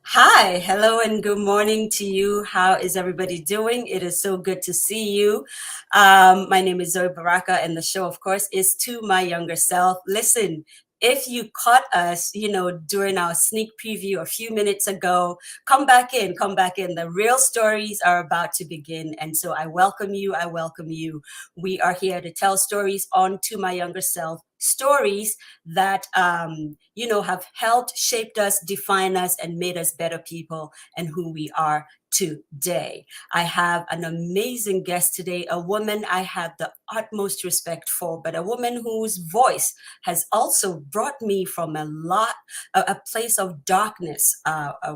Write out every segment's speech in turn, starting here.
Hi, hello, and good morning to you. How is everybody doing? It is so good to see you. My name is Zoe Baraka, and the show, of course, is To My Younger Self. Listen, if you caught us, during our sneak preview a few minutes ago, come back in, come back in. The real stories are about to begin. And so I welcome you. I welcome you. We are here to tell stories on To My Younger Self, stories that have helped shaped us, define us, and made us better people and who we are today. I have an amazing guest today, a woman I have the utmost respect for, but a woman whose voice has also brought me from a place of darkness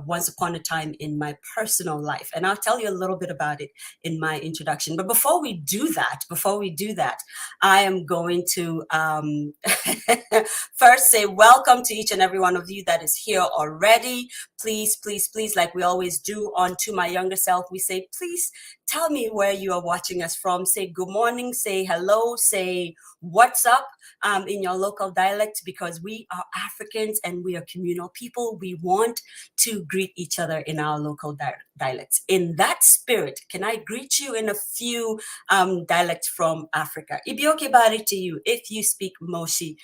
once upon a time in my personal life. And I'll tell you a little bit about it in my introduction. But before we do that, I am going to first say welcome to each and every one of you that is here already. Please, please, please, like we always do on To My Younger Self, we say, please tell me where you are watching us from. Say good morning, say hello, say what's up in your local dialect, because we are Africans and we are communal people. We want to greet each other in our local dialects. In that spirit, can I greet you in a few dialects from Africa? Ibioke bari to you if you speak Moshi.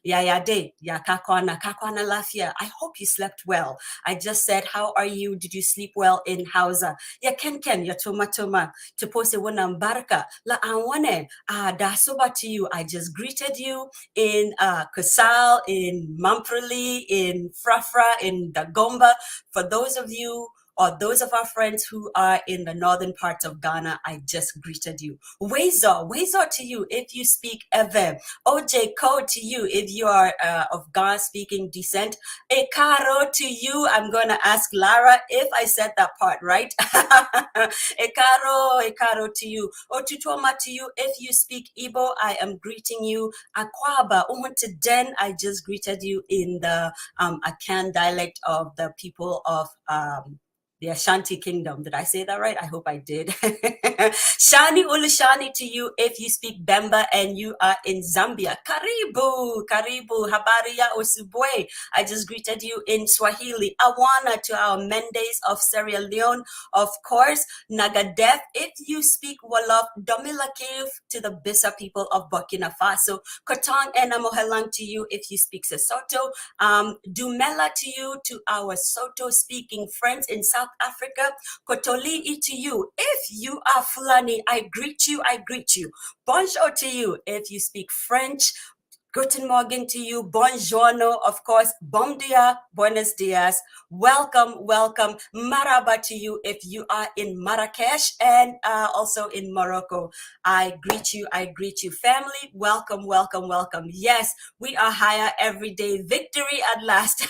Ya de, ya kakwana lafia. I hope you slept well. I just said, how are you? Did you sleep well in Hausa? Ya ken, ya toma, tupose wana baraka. La anwane, da soba to you. I just greeted you in Kusal, in Mamprali, in Frafra, in Dagomba. For those of you or those of our friends who are in the northern parts of Ghana, I just greeted you. Wezo to you if you speak Ewe. OJ Code to you if you are of Ghana speaking descent. Ekaro to you. I'm going to ask Lara if I said that part right. Ekaro to you. Otutoma to you if you speak Igbo. I am greeting you. Akwaba, Den, I just greeted you in the Akan dialect of the people of the Ashanti Kingdom. Did I say that right? I hope I did. Shani Ulushani to you if you speak Bemba and you are in Zambia. Karibu, habari ya usubwe. I just greeted you in Swahili. Awana to our Mendes of Sierra Leone. Of course, Nagadef if you speak Wolof. Domila Cave to the Bisa people of Burkina Faso. Kotang and Amohelang to you if you speak Sesotho. Dumela to you, to our Soto speaking friends in South Africa. Kotoli'i to you. If you are Fulani, I greet you. Bonjour to you. If you speak French, Guten Morgen to you. Buongiorno, of course. Bom dia, buenos dias. Welcome. Maraba to you if you are in Marrakesh and also in Morocco. I greet you. Family, welcome. Yes, we are higher every day. Victory at last.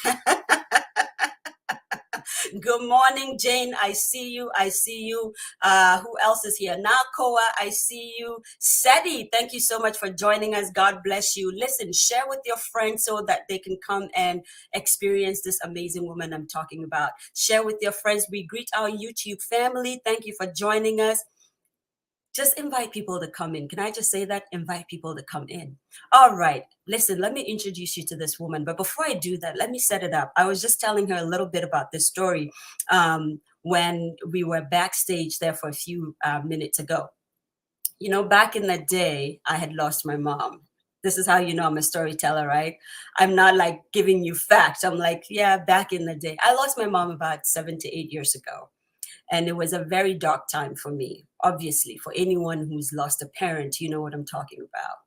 Good morning, Jane. I see you. Who else is here? Nakoa, I see you. Seti, thank you so much for joining us. God bless you. Listen, share with your friends so that they can come and experience this amazing woman I'm talking about. Share with your friends. We greet our YouTube family. Thank you for joining us. Just invite people to come in. Can I just say that? Invite people to come in. All right. Listen, let me introduce you to this woman. But before I do that, let me set it up. I was just telling her a little bit about this story when we were backstage there for a few minutes ago. Back in the day, I had lost my mom. This is how you know I'm a storyteller, right? I'm not like giving you facts. I'm like, yeah, back in the day. I lost my mom about 7 to 8 years ago. And it was a very dark time for me. Obviously, for anyone who's lost a parent, you know what I'm talking about.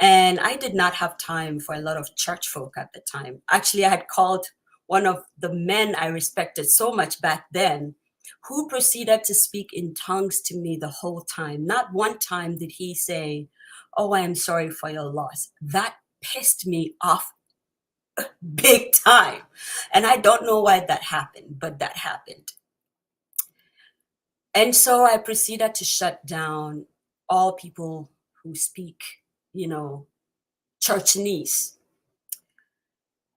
And I did not have time for a lot of church folk at the time. Actually, I had called one of the men I respected so much back then, who proceeded to speak in tongues to me the whole time. Not one time did he say, "Oh, I am sorry for your loss." That pissed me off big time. And I don't know why that happened, but that happened. And so I proceeded to shut down all people who speak, Churchanese.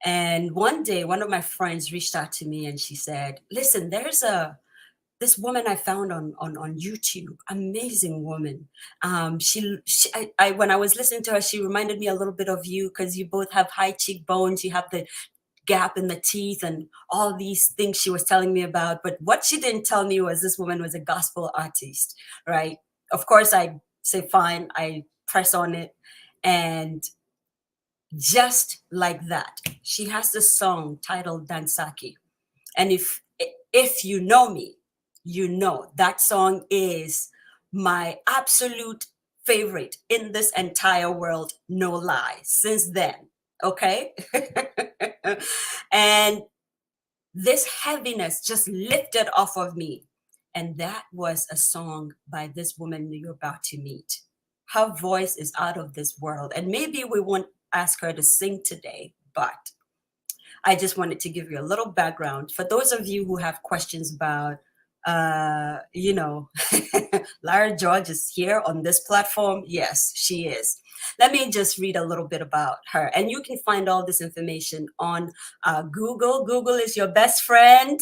And one day, one of my friends reached out to me and she said, "Listen, there's this woman I found on YouTube, amazing woman. When I was listening to her, she reminded me a little bit of you because you both have high cheekbones. You have the gap in the teeth and all these things she was telling me about. But what she didn't tell me was this woman was a gospel artist, right? Of course, I say, fine, I press on it. And just like that, she has this song titled Dansaki. And if you know me, you know that song is my absolute favorite in this entire world, no lie, since then. Okay. And this heaviness just lifted off of me. And that was a song by this woman you're about to meet. Her voice is out of this world. And maybe we won't ask her to sing today, but I just wanted to give you a little background. For those of you who have questions about, you know, Lara George is here on this platform. Yes, she is. Let me just read a little bit about her. And you can find all this information on Google. Google is your best friend.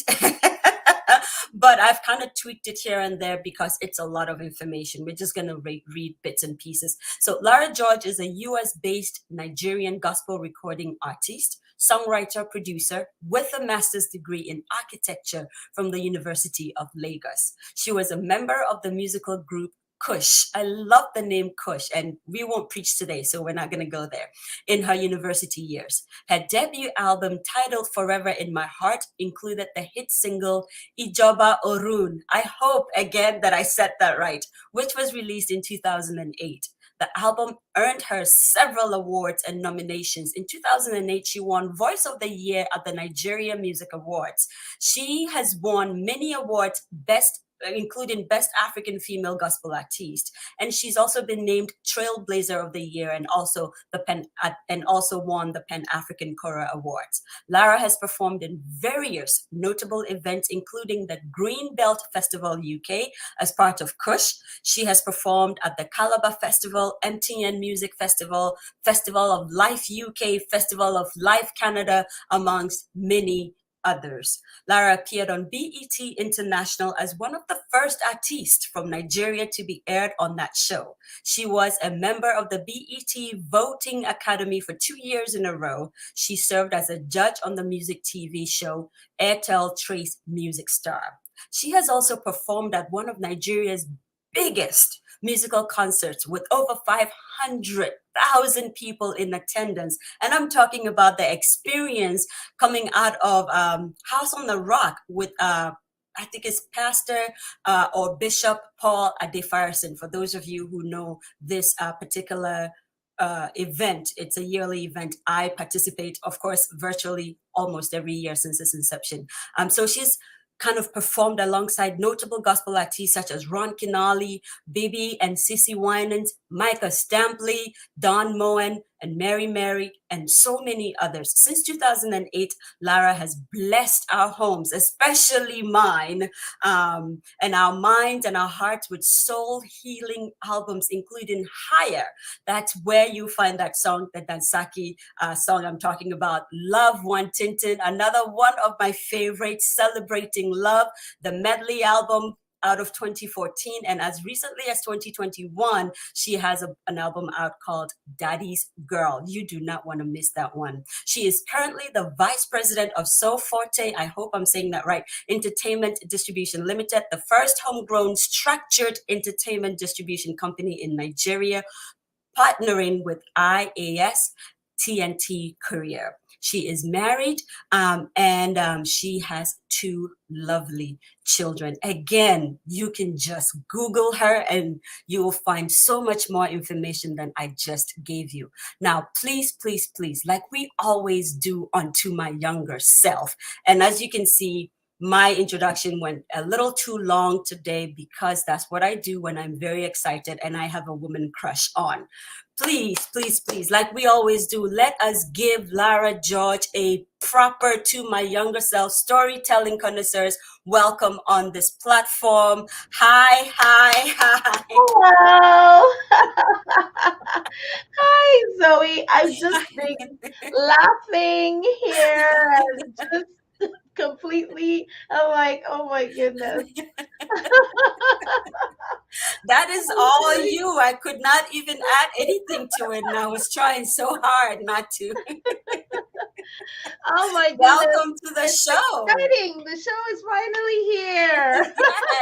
But I've kind of tweaked it here and there because it's a lot of information. We're just going to read bits and pieces. So Lara George is a US-based Nigerian gospel recording artist, songwriter, producer with a master's degree in architecture from the University of Lagos. She was a member of the musical group Kush. I love the name Kush, and we won't preach today, so we're not going to go there. In her university years, her debut album titled Forever in My Heart included the hit single Ijoba Orun. I hope again that I said that right, which was released in 2008. The album earned her several awards and nominations. In 2008, she won Voice of the Year at the Nigeria Music Awards. She has won many awards, including Best African Female Gospel Artist, and she's also been named Trailblazer of the Year and also won the Pan African Kora Awards. Lara has performed in various notable events, including the Green Belt Festival UK as part of Kush. She has performed at the Calabar Festival, MTN Music Festival, Festival of Life UK, Festival of Life Canada, amongst many others. Lara appeared on BET International as one of the first artists from Nigeria to be aired on that show. She was a member of the BET Voting Academy for 2 years in a row. She served as a judge on the music TV show Airtel Trace Music Star. She has also performed at one of Nigeria's biggest musical concerts with over 500,000 people in attendance. And I'm talking about the experience coming out of House on the Rock with, I think it's Pastor or Bishop Paul Adefarson. For those of you who know this particular event, it's a yearly event. I participate, of course, virtually almost every year since its inception. So she's kind of performed alongside notable gospel artists such as Ron Kinali, Bibi and Sissy Winans, Micah Stampley, Don Moen, and Mary, and so many others. Since 2008, Lara has blessed our homes, especially mine, and our minds and our hearts with soul-healing albums, including Higher. That's where you find that song, the Dansaki song I'm talking about. Love One Tintin, another one of my favorites, Celebrating Love, the medley album out of 2014, and as recently as 2021, she has an album out called Daddy's Girl. You do not want to miss that one. She is currently the vice president of So Forte, I hope I'm saying that right, Entertainment Distribution Limited, the first homegrown structured entertainment distribution company in Nigeria, partnering with IAS TNT Career. She is married and she has 2 lovely children. Again, you can just Google her and you will find so much more information than I just gave you. Now, please, please, please, like we always do on To My Younger Self. And as you can see, my introduction went a little too long today because that's what I do when I'm very excited and I have a woman crush on. Please, please, please, like we always do, let us give Lara George a proper To My Younger Self storytelling connoisseurs welcome on this platform. Hi, hi, hi. Hello. Hi, Zoe. I've just been laughing here and just completely, I'm like, oh my goodness. That is I'm all very, you. I could not even add anything to it, and I was trying so hard not to. Oh my goodness. Welcome to the It's show. exciting. The show is finally here.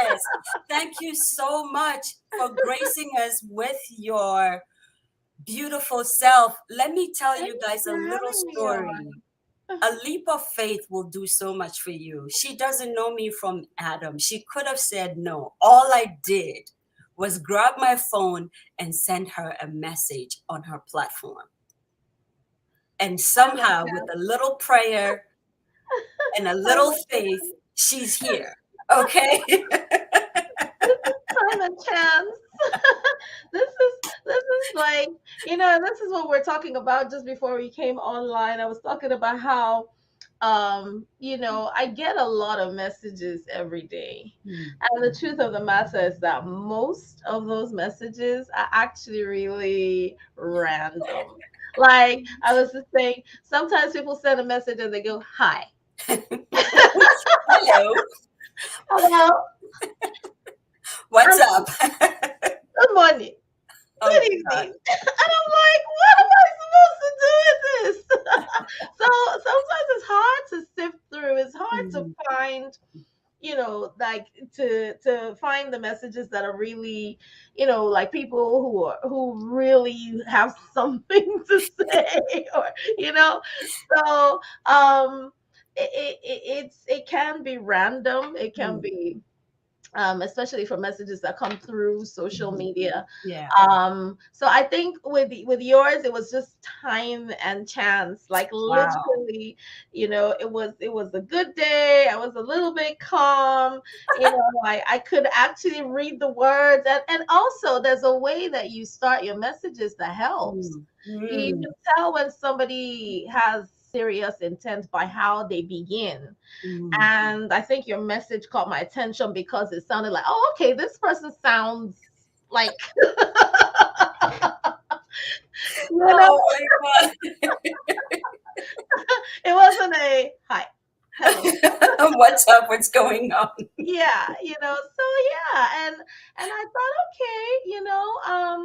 Yes. Thank you so much for gracing us with your beautiful self. Let me tell Thank you you guys a for little having me story. on. A leap of faith will do so much for you. She doesn't know me from Adam. She could have said no. All I did was grab my phone and send her a message on her platform. And somehow, with a little prayer and a Oh little my faith, goodness. she's here. Okay. This is time and chance. This is like, and this is what we're talking about just before we came online. I was talking about how I get a lot of messages every day. Mm. And the truth of the matter is that most of those messages are actually really random. Like I was just saying, sometimes people send a message and they go, "Hi." Hello. Hello. What's And up? good morning. Oh, Good God. evening. And I'm like, what am I supposed to do with this? So sometimes it's hard to sift through. It's hard to Mhm. find, like to find the messages that are really, like people who really have something to say, or you know. So it can be random. It can Mm. be especially for messages that come through social Mhm. media. Yeah. So I think with yours, it was just time and chance. Like Wow. literally, it was a good day. I was a little bit calm. I could actually read the words, and also there's a way that you start your messages that helps. Mm. You Mm. can tell when somebody has serious intent by how they begin. Mm. And I think your message caught my attention because it sounded like, oh, okay, this person sounds like, you know, Oh my it wasn't a hi, hello. God. What's up? What's going on? So yeah, and I thought, okay,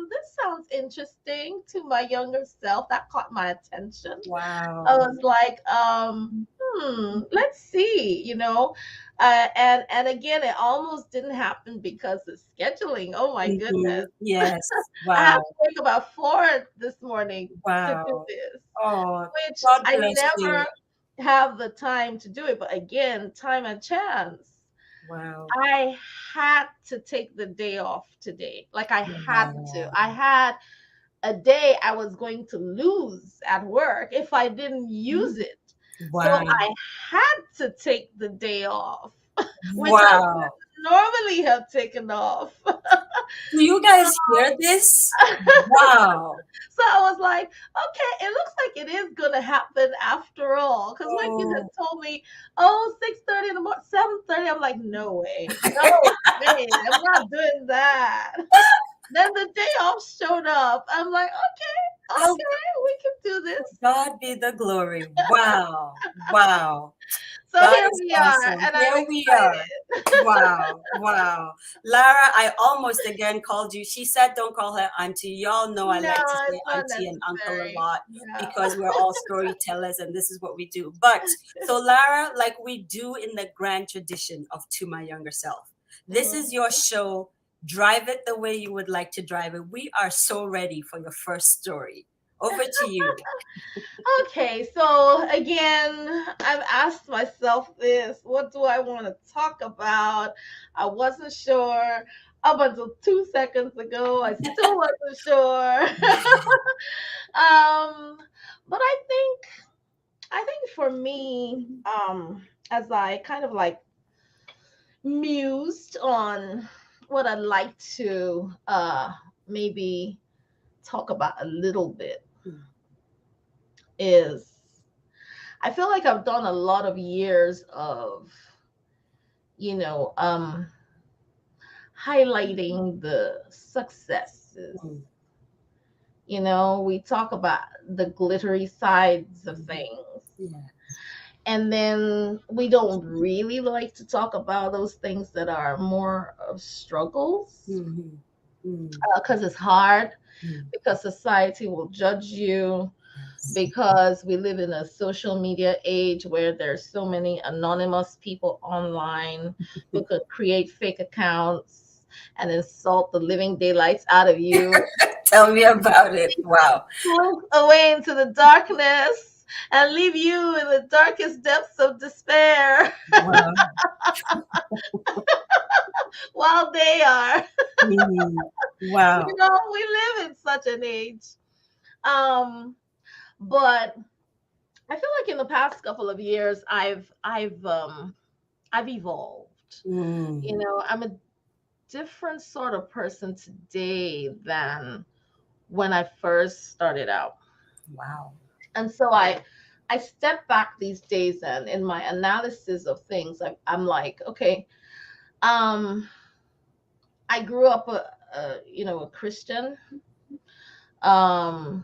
this sounds interesting to my younger self. That caught my attention. I Wow. was like, let's see, and again, it almost didn't happen because of scheduling. Oh my goodness, Mhm. Yes. I had Wow. to wake about 4 this morning to do Wow. this, Oh, which God I bless you. never have the time to do it. But again, time and chance. Wow. I had to take the day off today. Like I had to. Wow. I had a day I was going to lose at work if I didn't use it. So Wow. I had to take the day off, which I Wow. would normally have taken off. Do you guys hear this? Wow. So I was like, okay, it looks like it is gonna happen after all. Because when you Oh. just told me, oh, 6:30 in the morning, 7:30, I'm like, no way. No way. I'm not doing that. Then the day off showed up. I'm like, okay, Oh, okay, we can do this. God be the glory. Wow. Wow. So That here is we are, awesome. and I'm Here we are. excited. Wow. Wow. Lara, I almost again called you. She said don't call her auntie. Y'all know I No, like to say it's not auntie and uncle a necessary. lot Yeah. because we're all storytellers and this is what we do. But so Lara, like we do in the grand tradition of To My Younger Self, this Mhm. is your show. Drive it the way you would like to drive it. We are so ready for your first story. Over to you. Okay, so again, I've asked myself this: what do I want to talk about? I wasn't sure up until 2 seconds ago. I still wasn't sure. um, but I think for me, as I kind of like mused on what I'd like to maybe talk about a little bit is I feel like I've done a lot of years of, you know, highlighting the successes. Mm, We talk about the glittery sides of mhm. things. Yeah. And then we don't really like to talk about those things that are more of struggles Mhm. Mm, because it's hard, mm. because society will judge you. because we live in a social media age where there's so many anonymous people online who could create fake accounts and insult the living daylights out of you, Tell me about it. Wow. pull away into the darkness and leave you in the darkest depths of despair Wow. while they are. Mhm. Wow. We live in such an age. Um, but I feel like in the past couple of years, I've evolved. Mm. I'm a different sort of person today than when I first started out. Wow. And so I step back these days, and in my analysis of things, I'm like, okay, um, I grew up a Christian. Um,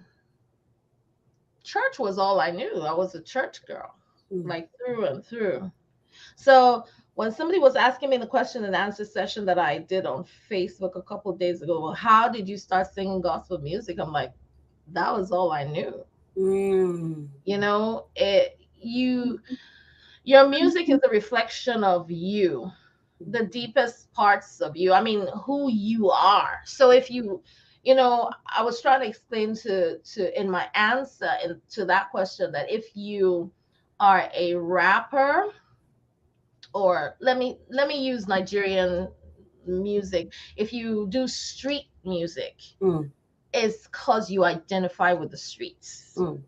Church was all I knew. I was a church girl, Mm. like through and through. So when somebody was asking me the question and answer session that I did on Facebook a couple of days ago, well, how did you start singing gospel music? I'm like, that was all I knew. Mm. Your music is a reflection of you, the deepest parts of you. I mean, who you are. So if I was trying to explain to in my answer to that question that if you are a rapper, or let me use Nigerian music. If you do street music, Mm. it's because you identify with the streets. Mm.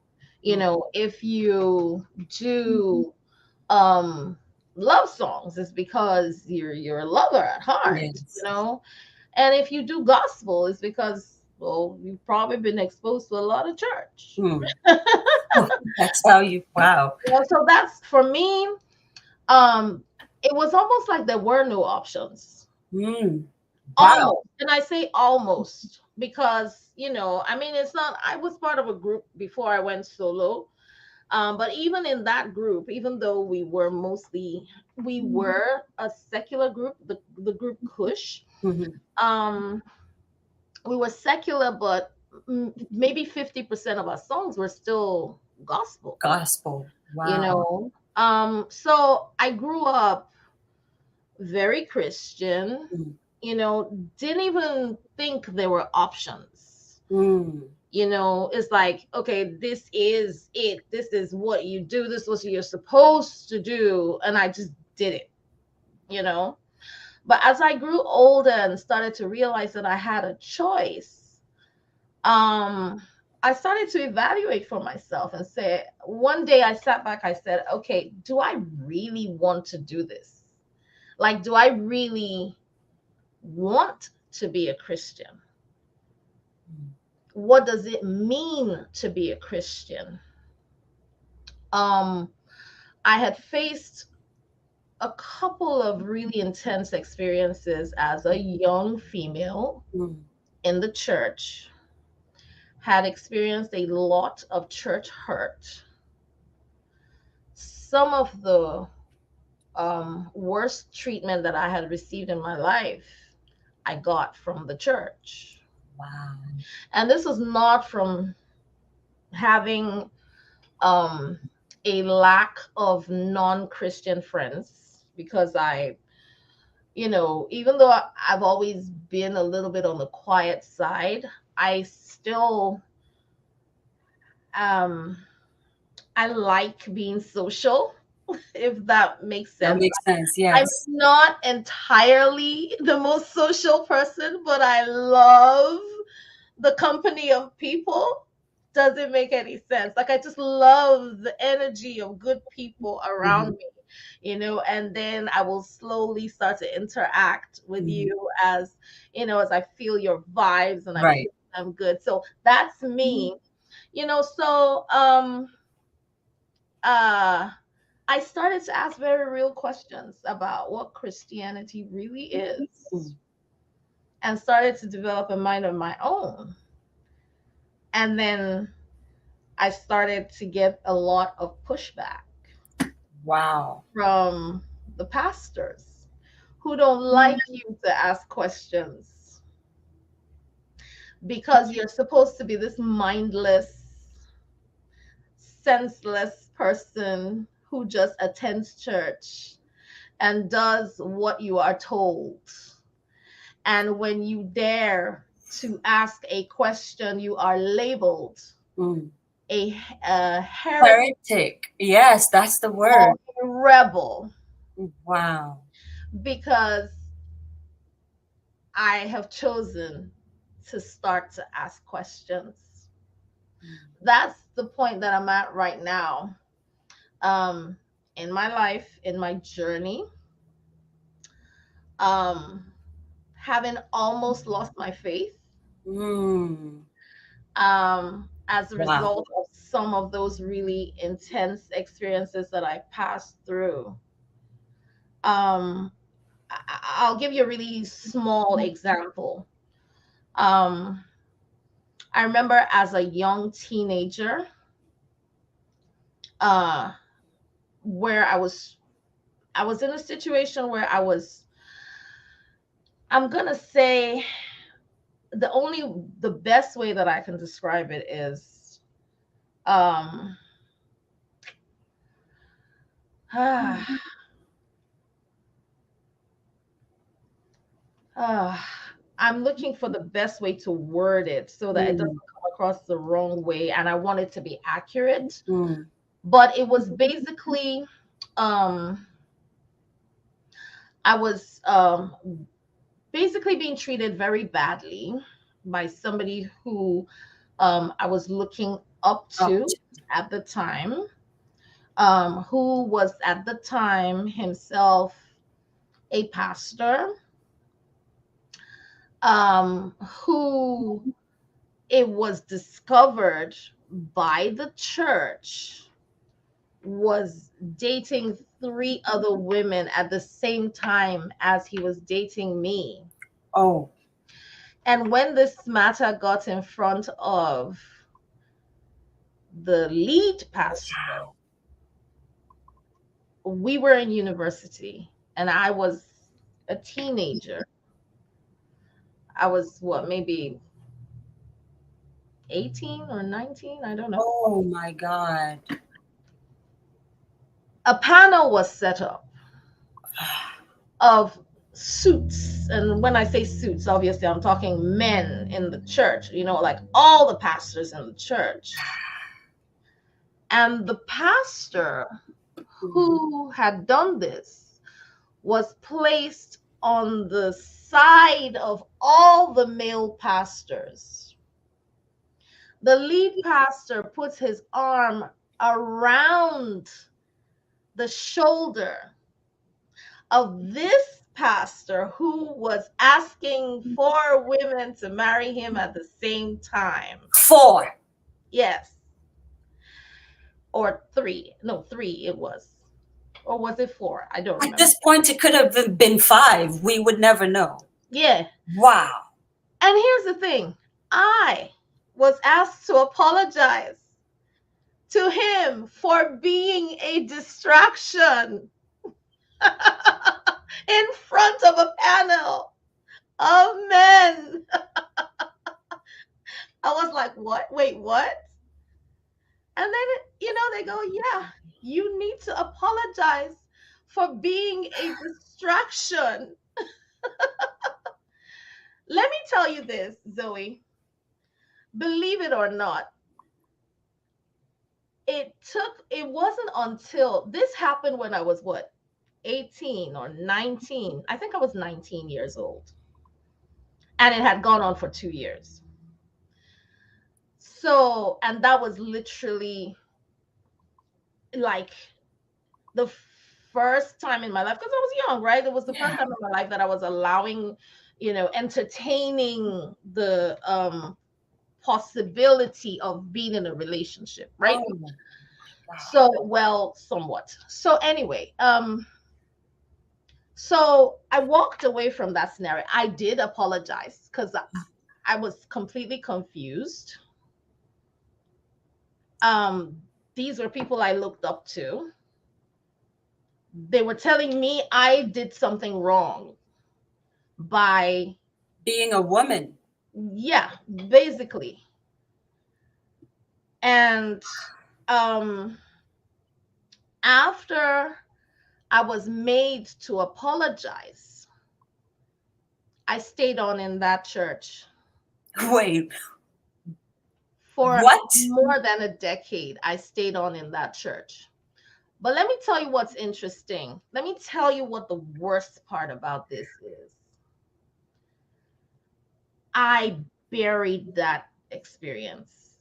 Mm. If you do um love songs, it's because you're a lover at heart. Yes. And if you do gospel, it's because, well, you've probably been exposed to a lot of church. Mm. That's how you, wow. So that's for me. um it was almost like there were no options. Mm. Wow. Almost. And I say almost because, I mean, it's not, I was part of a group before I went solo. But even in that group, even though we were a secular group, the group Kush, Mhm. um, we were secular, but maybe 50% of our songs were still gospel, Gospel. you Wow. know. So I grew up very Christian, Mm. didn't even think there were options. Mm. It's like, okay, this is it. This is what you do. This is what you're supposed to do. And I just did it, you know. But as I grew older and started to realize that I had a choice, um, I started to evaluate for myself and say, one day I sat back, I said, okay, do I really want to do this? Like, do I really want to be a Christian? Mm. What does it mean to be a Christian? Um, I had faced a couple of really intense experiences as a young female Mm. in the church, had experienced a lot of church hurt. Some of the worst treatment that I had received in my life, I got from the church. Wow. And this was not from having um, a lack of non Christian friends, because even though I've always been a little bit on the quiet side, I still, um, I like being social, if that makes That sense. makes sense. I'm Yes. not entirely the most social person, but I love the company of people. Doesn't make any sense. Like, I just love the energy of good people around Mhm. me, and then I will slowly start to interact with Mhm. you as I feel your vibes and I Right. feel I'm good. So that's me, so uh I started to ask very real questions about what Christianity really is, Mm. and started to develop a mind of my own. And then I started to get a lot of pushback Wow. from the pastors who don't like you to ask questions because you're supposed to be this mindless, senseless person who just attends church and does what you are told. And when you dare to ask a question, you are labeled Mm. a heretic Heretic. Yes, that's the or word. a rebel Wow. because I have chosen to start to ask questions. That's the point that I'm at right now, um, in my life, in my journey. Um, having almost lost my faith, Mm. as a Wow. result of some of those really intense experiences that I passed through. Um, I'll give you a really small example. Um, I remember as a young teenager, uh, where I was in a situation where I'm gonna say the best way that I can describe it is, um, Uh, I'm looking for the best way to word it so that it doesn't Mm. come across the wrong way, and I want it to be accurate. Mm. But it was basically, um, I was basically being treated very badly by somebody who I was looking up Up to to. at the time, who was at the time himself a pastor, who it was discovered by the church was dating three other women at the same time as he was dating me. Oh. And when this matter got in front of the lead pastor, we were in university and I was a teenager. I was what, maybe 18 or 19? I don't know. Oh my God. A panel was set up of suits. And when I say suits, obviously I'm talking men in the church, like all the pastors in the church. And the pastor Mm. who had done this was placed on the side of all the male pastors. The lead pastor puts his arm around the shoulder of this pastor who was asking for women to marry him at the same time. 4. Yes, or three. No, three it was. Or was it four? I don't At remember. this point, it could have been 5. We would never know. Yeah. Wow. And here's the thing, I was asked to apologize to him for being a distraction in front of a panel of men. I was like, what? Wait, what? And then, they go, yeah, you need to apologize for being a distraction. Let me tell you this, Zoe. Believe it or not, it wasn't until this happened when I was what, 18 or 19. I think I was 19 years old. And it had gone on for 2 years. So, and that was literally like the first time in my life, because I was young, right? It was the first Yeah. time in my life that I was allowing, entertaining the possibility of being in a relationship, right? Oh my God. So, well, somewhat. So anyway, so I walked away from that scenario. I did apologize because I was completely confused. Um, these were people I looked up to. They were telling me I did something wrong by, Being a woman. yeah, basically. And Um, After I was made to apologize, I stayed on in that church Wait, for what? more than a decade. I stayed on in that church. But let me tell you what's interesting. Let me tell you what the worst part about this is. I buried that experience.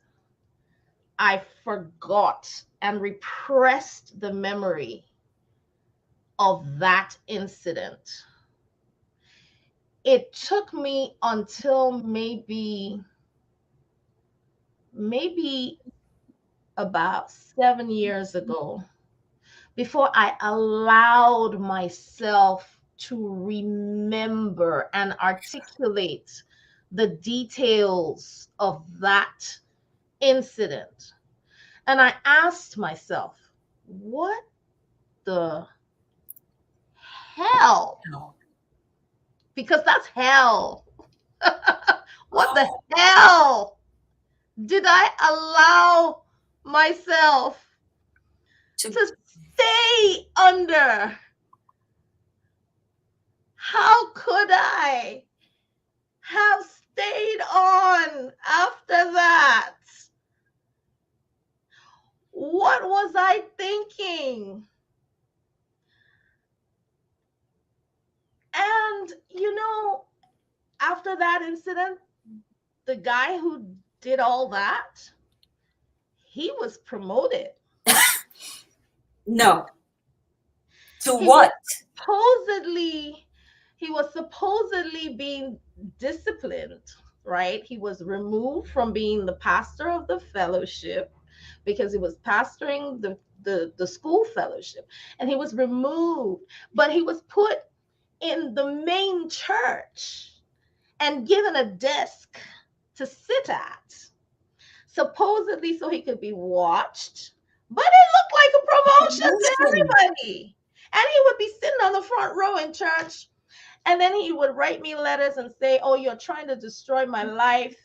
I forgot and repressed the memory of that incident. It took me until maybe about 7 years ago before I allowed myself to remember and articulate the details of that incident. And I asked myself, what the hell? No. Because that's hell. What the Oh, hell did I allow myself to to stay under? How could I have stayed on after that? What was I thinking? And after that incident, the guy who did all that, he was promoted. no. To He was what? supposedly he was supposedly being disciplined, right? He was removed from being the pastor of the fellowship because he was pastoring the school fellowship, and he was removed, but he was put in the main church and given a desk to sit at, supposedly so he could be watched. But it looked like a promotion to Promotion. everybody. And he would be sitting on the front row in church. And then he would write me letters and say, "Oh, you're trying to destroy my life,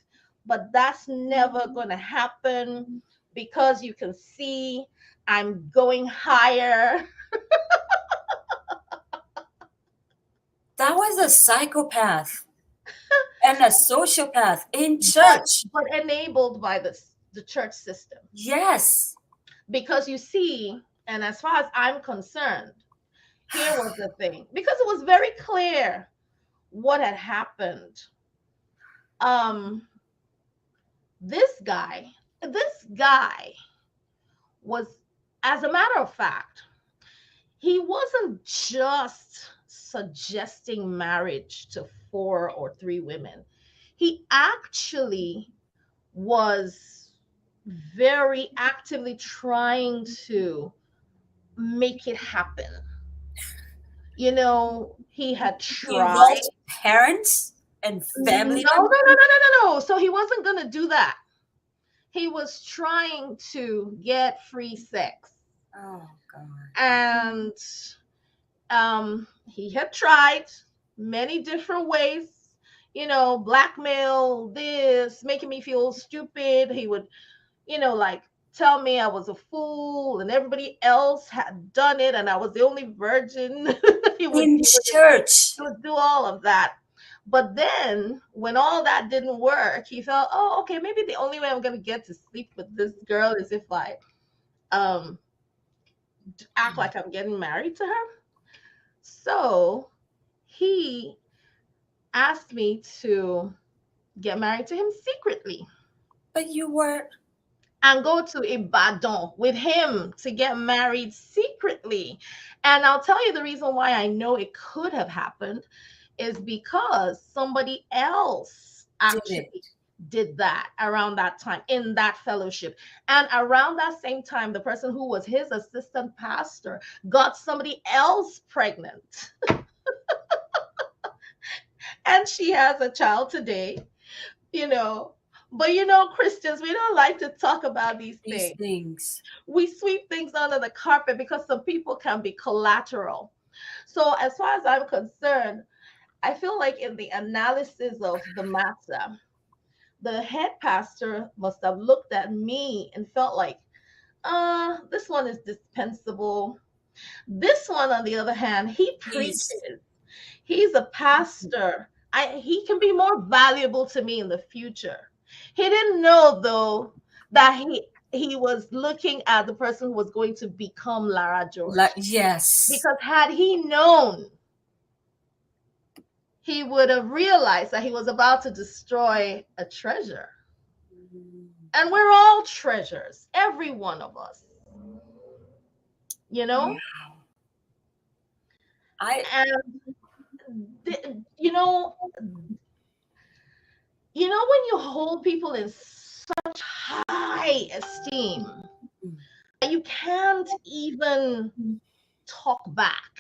but that's never going to happen because you can see I'm going higher." That was a psychopath and a sociopath in But church. but enabled by the church system. Yes. Because you see, and as far as I'm concerned, here was the thing, because it was very clear what had happened. Um, this guy was, as a matter of fact, he wasn't just suggesting marriage to 4 or 3 women. He actually was very actively trying to make it happen. He had He tried. involved parents and No, family no, no, members. no, no, no, no. So he wasn't going to do that. He was trying to get free sex. Oh, God. And he had tried many different ways, blackmail, this, making me feel stupid. He would, like, tell me I was a fool and everybody else had done it and I was the only virgin. he would In he would church. he would do all of that. But then when all that didn't work, he felt, oh, okay, maybe the only way I'm gonna get to sleep with this girl is if I um act like I'm getting married to her. So he asked me to get married to him secretly But you were, and go to Ibadan with him to get married secretly. And I'll tell you the reason why I know it could have happened is because somebody else did it. actually did that around that time in that fellowship. And around that same time, the person who was his assistant pastor got somebody else pregnant. And she has a child today, you know. But Christians, we don't like to talk about these These things. things. We sweep things under the carpet because some people can be collateral. So, as far as I'm concerned, I feel like in the analysis of the matter, the head pastor must have looked at me and felt like This one is dispensable. This one, on the other hand, he Please. preaches. He's a pastor. He can be more valuable to me in the future. He didn't know though that he was looking at the person who was going to become Lara Like, George. yes. Because had he known, he would have realized that he was about to destroy a treasure. And we're all treasures, every one of us, you know? I And you know, when you hold people in such high esteem, you can't even talk back.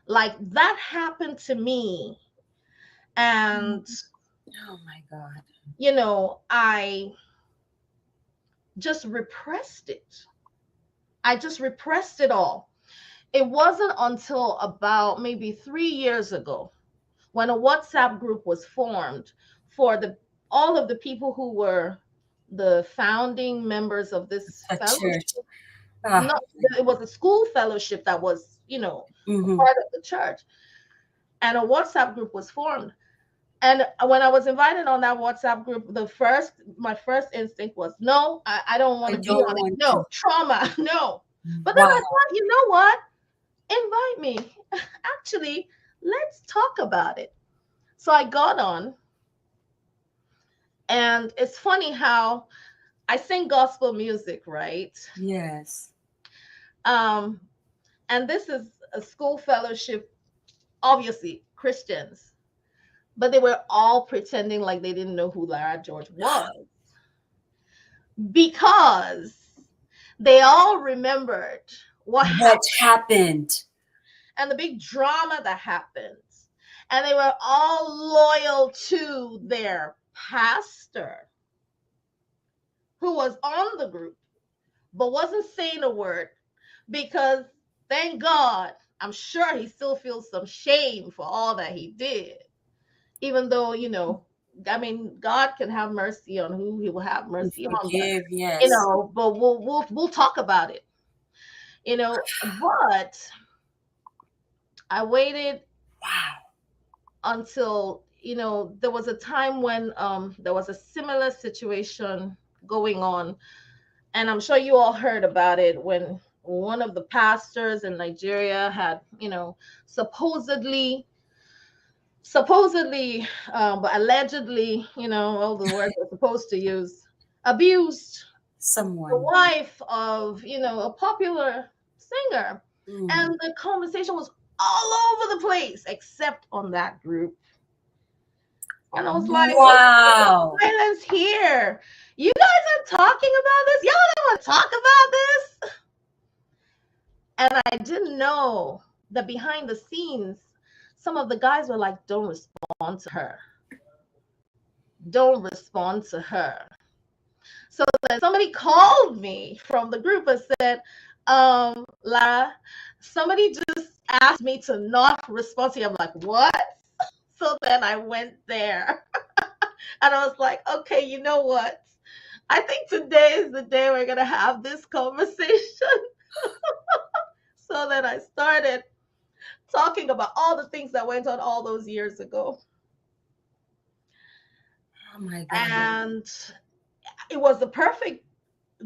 Like that happened to me. And, oh my God. I just repressed it. I just repressed it all. It wasn't until about maybe 3 years ago when a WhatsApp group was formed for the all of the people who were the founding members of this A church. fellowship. Ah. No, it was a school fellowship that was, a Mm-hmm. part of the church, and a WhatsApp group was formed. And when I was invited on that WhatsApp group, my first instinct was, no, I don't want I to be on don't it. want to. No, trauma, no. But then Wow. I thought, you know what? Invite me. Actually, let's talk about it. So I got on, and it's funny how I sing gospel music, right? Yes. Um, and this is a school fellowship, obviously Christians, but they were all pretending like they didn't know who Lara George was because they all remembered what What happened happened? and the big drama that happened. And they were all loyal to their pastor who was on the group but wasn't saying a word because, thank God, I'm sure he still feels some shame for all that he did. Even though, I mean, God can have mercy on who he will have And mercy on, but forgive, yes. we'll talk about it. But I waited Wow. until, there was a time when there was a similar situation going on, and I'm sure you all heard about it when one of the pastors in Nigeria had, supposedly, but allegedly, all the words we're supposed to use, abused the Someone. wife of, a popular singer. Mm. And the conversation was all over the place except on that group. And I was like, what's Wow. the silence here? You guys are talking about this? Y'all don't want to talk about this? And I didn't know that behind the scenes, some of the guys were like, don't respond to her. Don't respond to her. So then somebody called me from the group and said, Lara, somebody just asked me to not respond to you. I'm like, what? So then I went there and I was like, okay, you know what? I think today is the day we're going to have this conversation. So then I started talking about all the things that went on all those years ago. Oh my God. And it was the perfect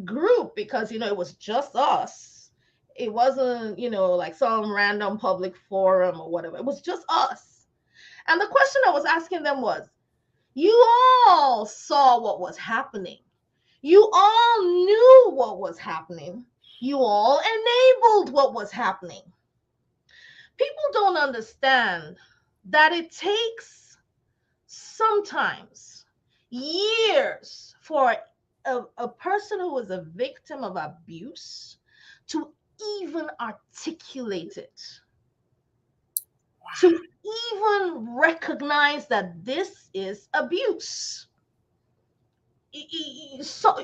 group because, it was just us. It wasn't, like some random public forum or whatever. It was just us. And the question I was asking them was, you all saw what was happening. You all knew what was happening. You all enabled what was happening. People don't understand that it takes sometimes years for a person who is a victim of abuse to even articulate it, to even recognize that this is abuse. So,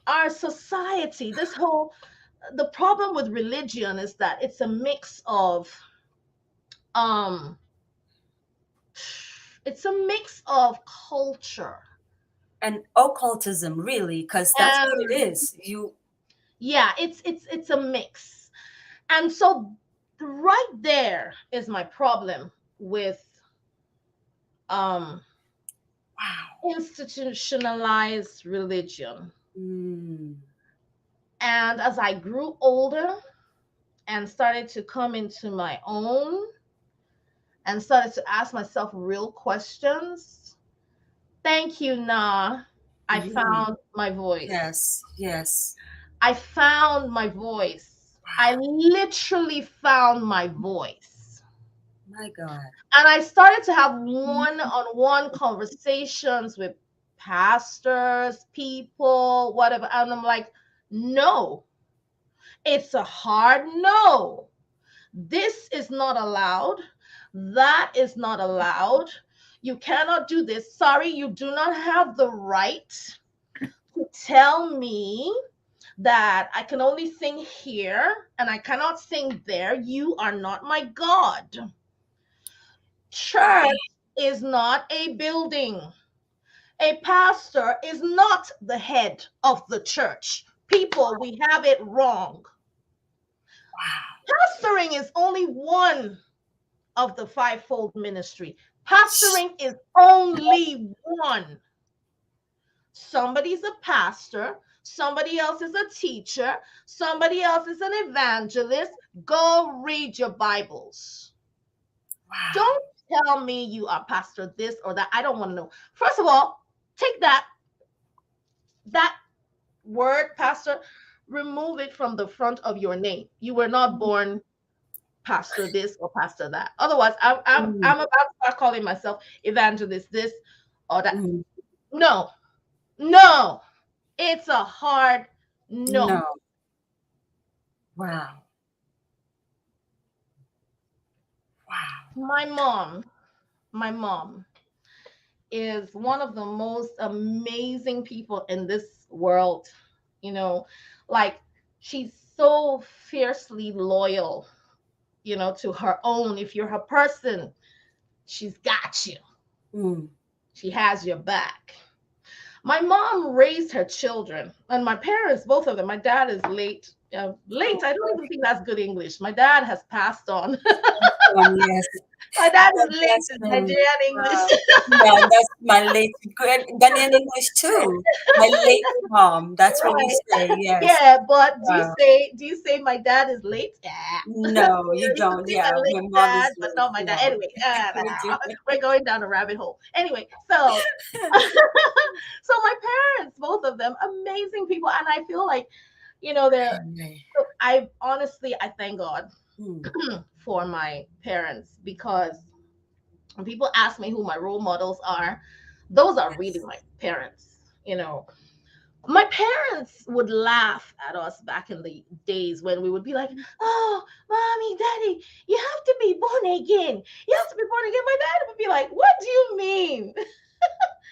our society, the problem with religion is that it's a mix of, um, it's a mix of culture And occultism, really, because that's what it And is. You, yeah, it's a mix. And so right there is my problem with um wow. institutionalized religion. Mm, And as I grew older and started to come into my own and started to ask myself real questions, thank you, Na. I mhm. found my voice. Yes, yes. I found my voice. I Wow. literally found my voice. My God. And I started to have one on one conversations with pastors, people, whatever. And I'm like, no, it's a hard no. This is not allowed. That is not allowed. You cannot do this. Sorry, you do not have the right to tell me that I can only sing here and I cannot sing there. You are not my God. Church I, is not a building. A pastor is not the head of the church. People, we have it wrong. wow. Pastoring is only one of the fivefold ministry. Pastoring is only one. Somebody's a pastor, somebody else is a teacher, somebody else is an evangelist. Go read your Bibles. Wow. Don't tell me you are pastor this or that. I don't want to know. First of all, take that word pastor, remove it from the front of your name. You were not born pastor this or pastor that. Otherwise, Mm, I'm about to start calling myself evangelist this or that. mm. No, no, it's a hard no. No. Wow. Wow. My mom is one of the most amazing people in this world. You know, like she's so fiercely loyal, to her own. If you're her person, she's got you. Mm. She has your back. My mom raised her children, and my parents, both of them. My dad is late. Late. I don't even think that's good English. My dad has passed on. Yes. My dad God is late bless in him. Nigerian English. Wow. Yeah, that's my late Ghanaian English too. My late mom. That's what we Right. say. Yes. Yeah, but Wow. do you say my dad is late? Yeah. No, you You used to don't. say my Yeah, my late mom dad, is but late. not my dad. No, Anyway, we do. we're going down a rabbit hole. Anyway, so so my parents, both of them, amazing people, and I feel like, they're. Amen. So I thank God Mm, for my parents, because when people ask me who my role models are, those are really yes. my parents. My parents would laugh at us back in the days when we would be like, "Oh, mommy, daddy, you have to be born again. You have to be born again." My dad would be like, "What do you mean?"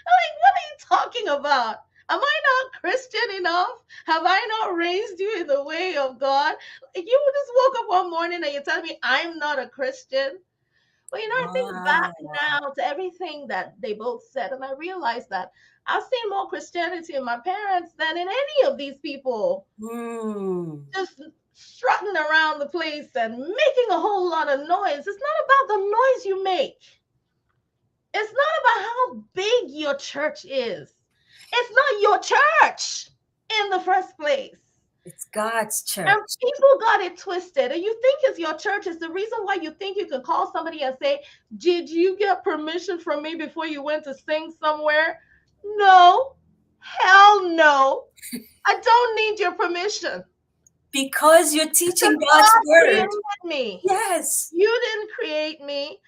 Like, what are you talking about? Am I not Christian enough? Have I not raised you in the way of God? You just woke up one morning and you're telling me I'm not a Christian? Well, I think back Wow. now to everything that they both said, and I realized that I've seen more Christianity in my parents than in any of these people. Mm, Just strutting around the place and making a whole lot of noise. It's not about the noise you make. It's not about how big your church is. It's not your church in the first place. it's God's And church. people got it twisted. And you think it's your church. It's the reason why you think you can call somebody and say, "Did you get permission from me before you went to sing somewhere?" No. Hell no. I don't need your permission. Because you're Because teaching God's God word. created me. Yes. You didn't create me.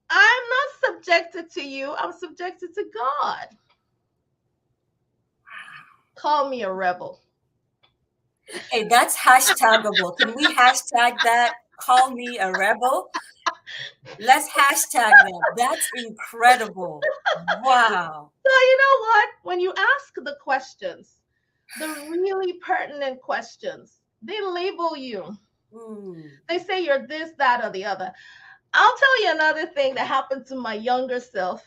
I'm not subjected to you. I'm subjected to God. Call me a rebel. Hey, that's hashtagable. Can we hashtag that? Call me a rebel. Let's hashtag that. That's incredible. Wow. So, you know what? When you ask the questions, the really pertinent questions, they label you. Mm, They say you're this, that, or the other. I'll tell you another thing that happened to my younger self.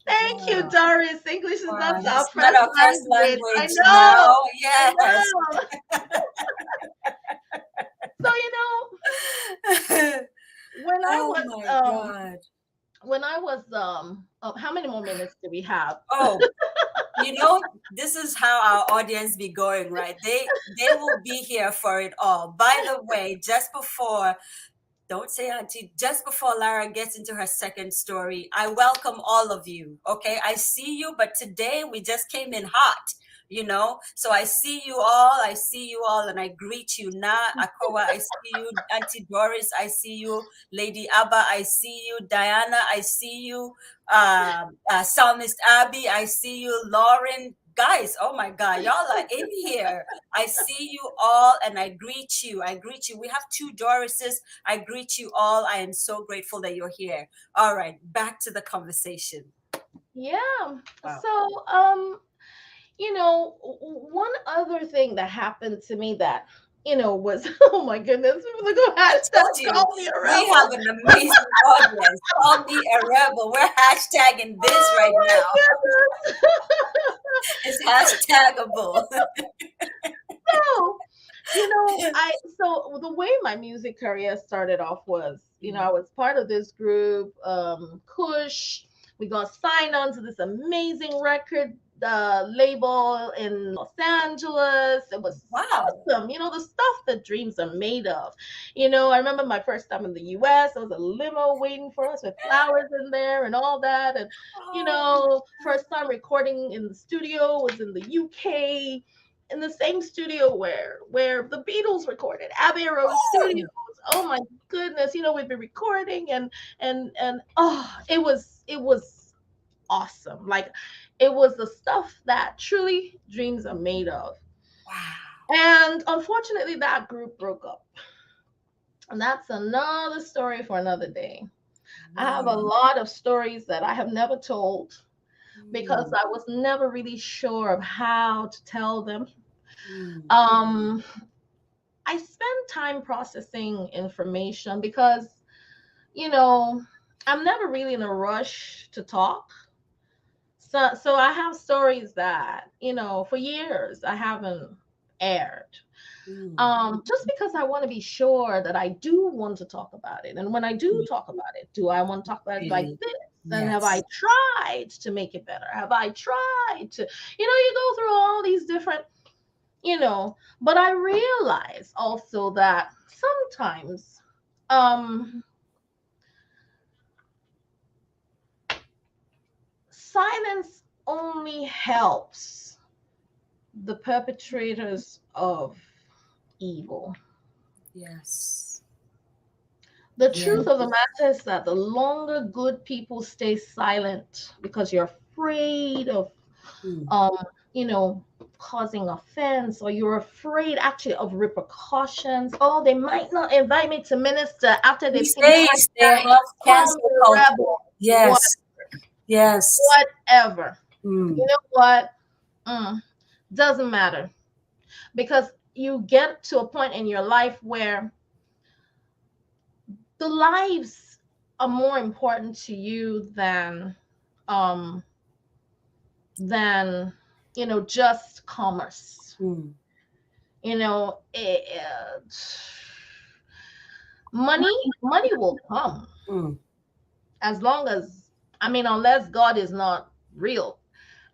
Thank you, Wow. Doris. English is Wow. not our It's not first our first language. I language. know. No. I Yes. know. So, when I Oh was my God. how many more minutes do we have? Oh, this is how our audience be going, right? They will be here for it all. By the way, just before don't say auntie. Just before Lara gets into her second story, I welcome all of you. Okay, I see you, but today we just came in hot. So I see you all. I see you all, and I greet you. Na Akoa, I see you. Auntie Doris, I see you. Lady Abba, I see you. Diana, I see you. Psalmist Abby, I see you. Lauren, guys, oh my God, y'all are in here. I see you all, and I greet you. I greet you. We have two Dorises. I greet you all. I am so grateful that you're here. All right, back to the conversation. Yeah. Wow. So, one other thing that happened to me that, was, oh my goodness, people are going to I hashtag told you, call me a we rebel. have an amazing audience. Call me a rebel. We're hashtagging this right Oh now. my goodness. It's hashtagable. So, so the way my music career started off was, I was part of this group, Kush. We got signed on to this amazing record label in Los Angeles. It was Wow. awesome. The stuff that dreams are made of. I remember my first time in the US. There was a limo waiting for us with flowers in there and all that. And, Oh, first time recording in the studio was in the UK, in the same studio where the Beatles recorded, Abbey Road Studios. Oh my goodness, we'd be recording and oh, it was awesome. Like, it was the stuff that truly dreams are made of. wow. And unfortunately, that group broke up. And that's another story for another day. I have a Wow. lot of stories that I have never told because Mm, I was never really sure of how to tell them. mm, Um, I spend time processing information because, you know, I'm never really in a rush to talk. So I have stories that, for years I haven't aired. mm. Just because I want to be sure that I do want to talk about it. And when I do talk about it, do I want to talk about it like Really? this? And have I Yes. tried to make it better? Have I tried to, you go through all these different, but I realize also that sometimes um silence only helps the perpetrators of evil. Yes. The Yes. truth of the matter is that the longer good people stay silent because you're afraid of Mm. um you know causing offense, or you're afraid actually of repercussions. Oh, they might not invite me to minister after they've These seen the days they hashtag have call me cancel culture. rebel. Yes. Yes. Whatever. You Mm. know what? Mm, doesn't matter, because you get to a point in your life where the lives are more important to you um than just commerce. Mm. you know it, money will come, Mm. as long as, unless God is not real.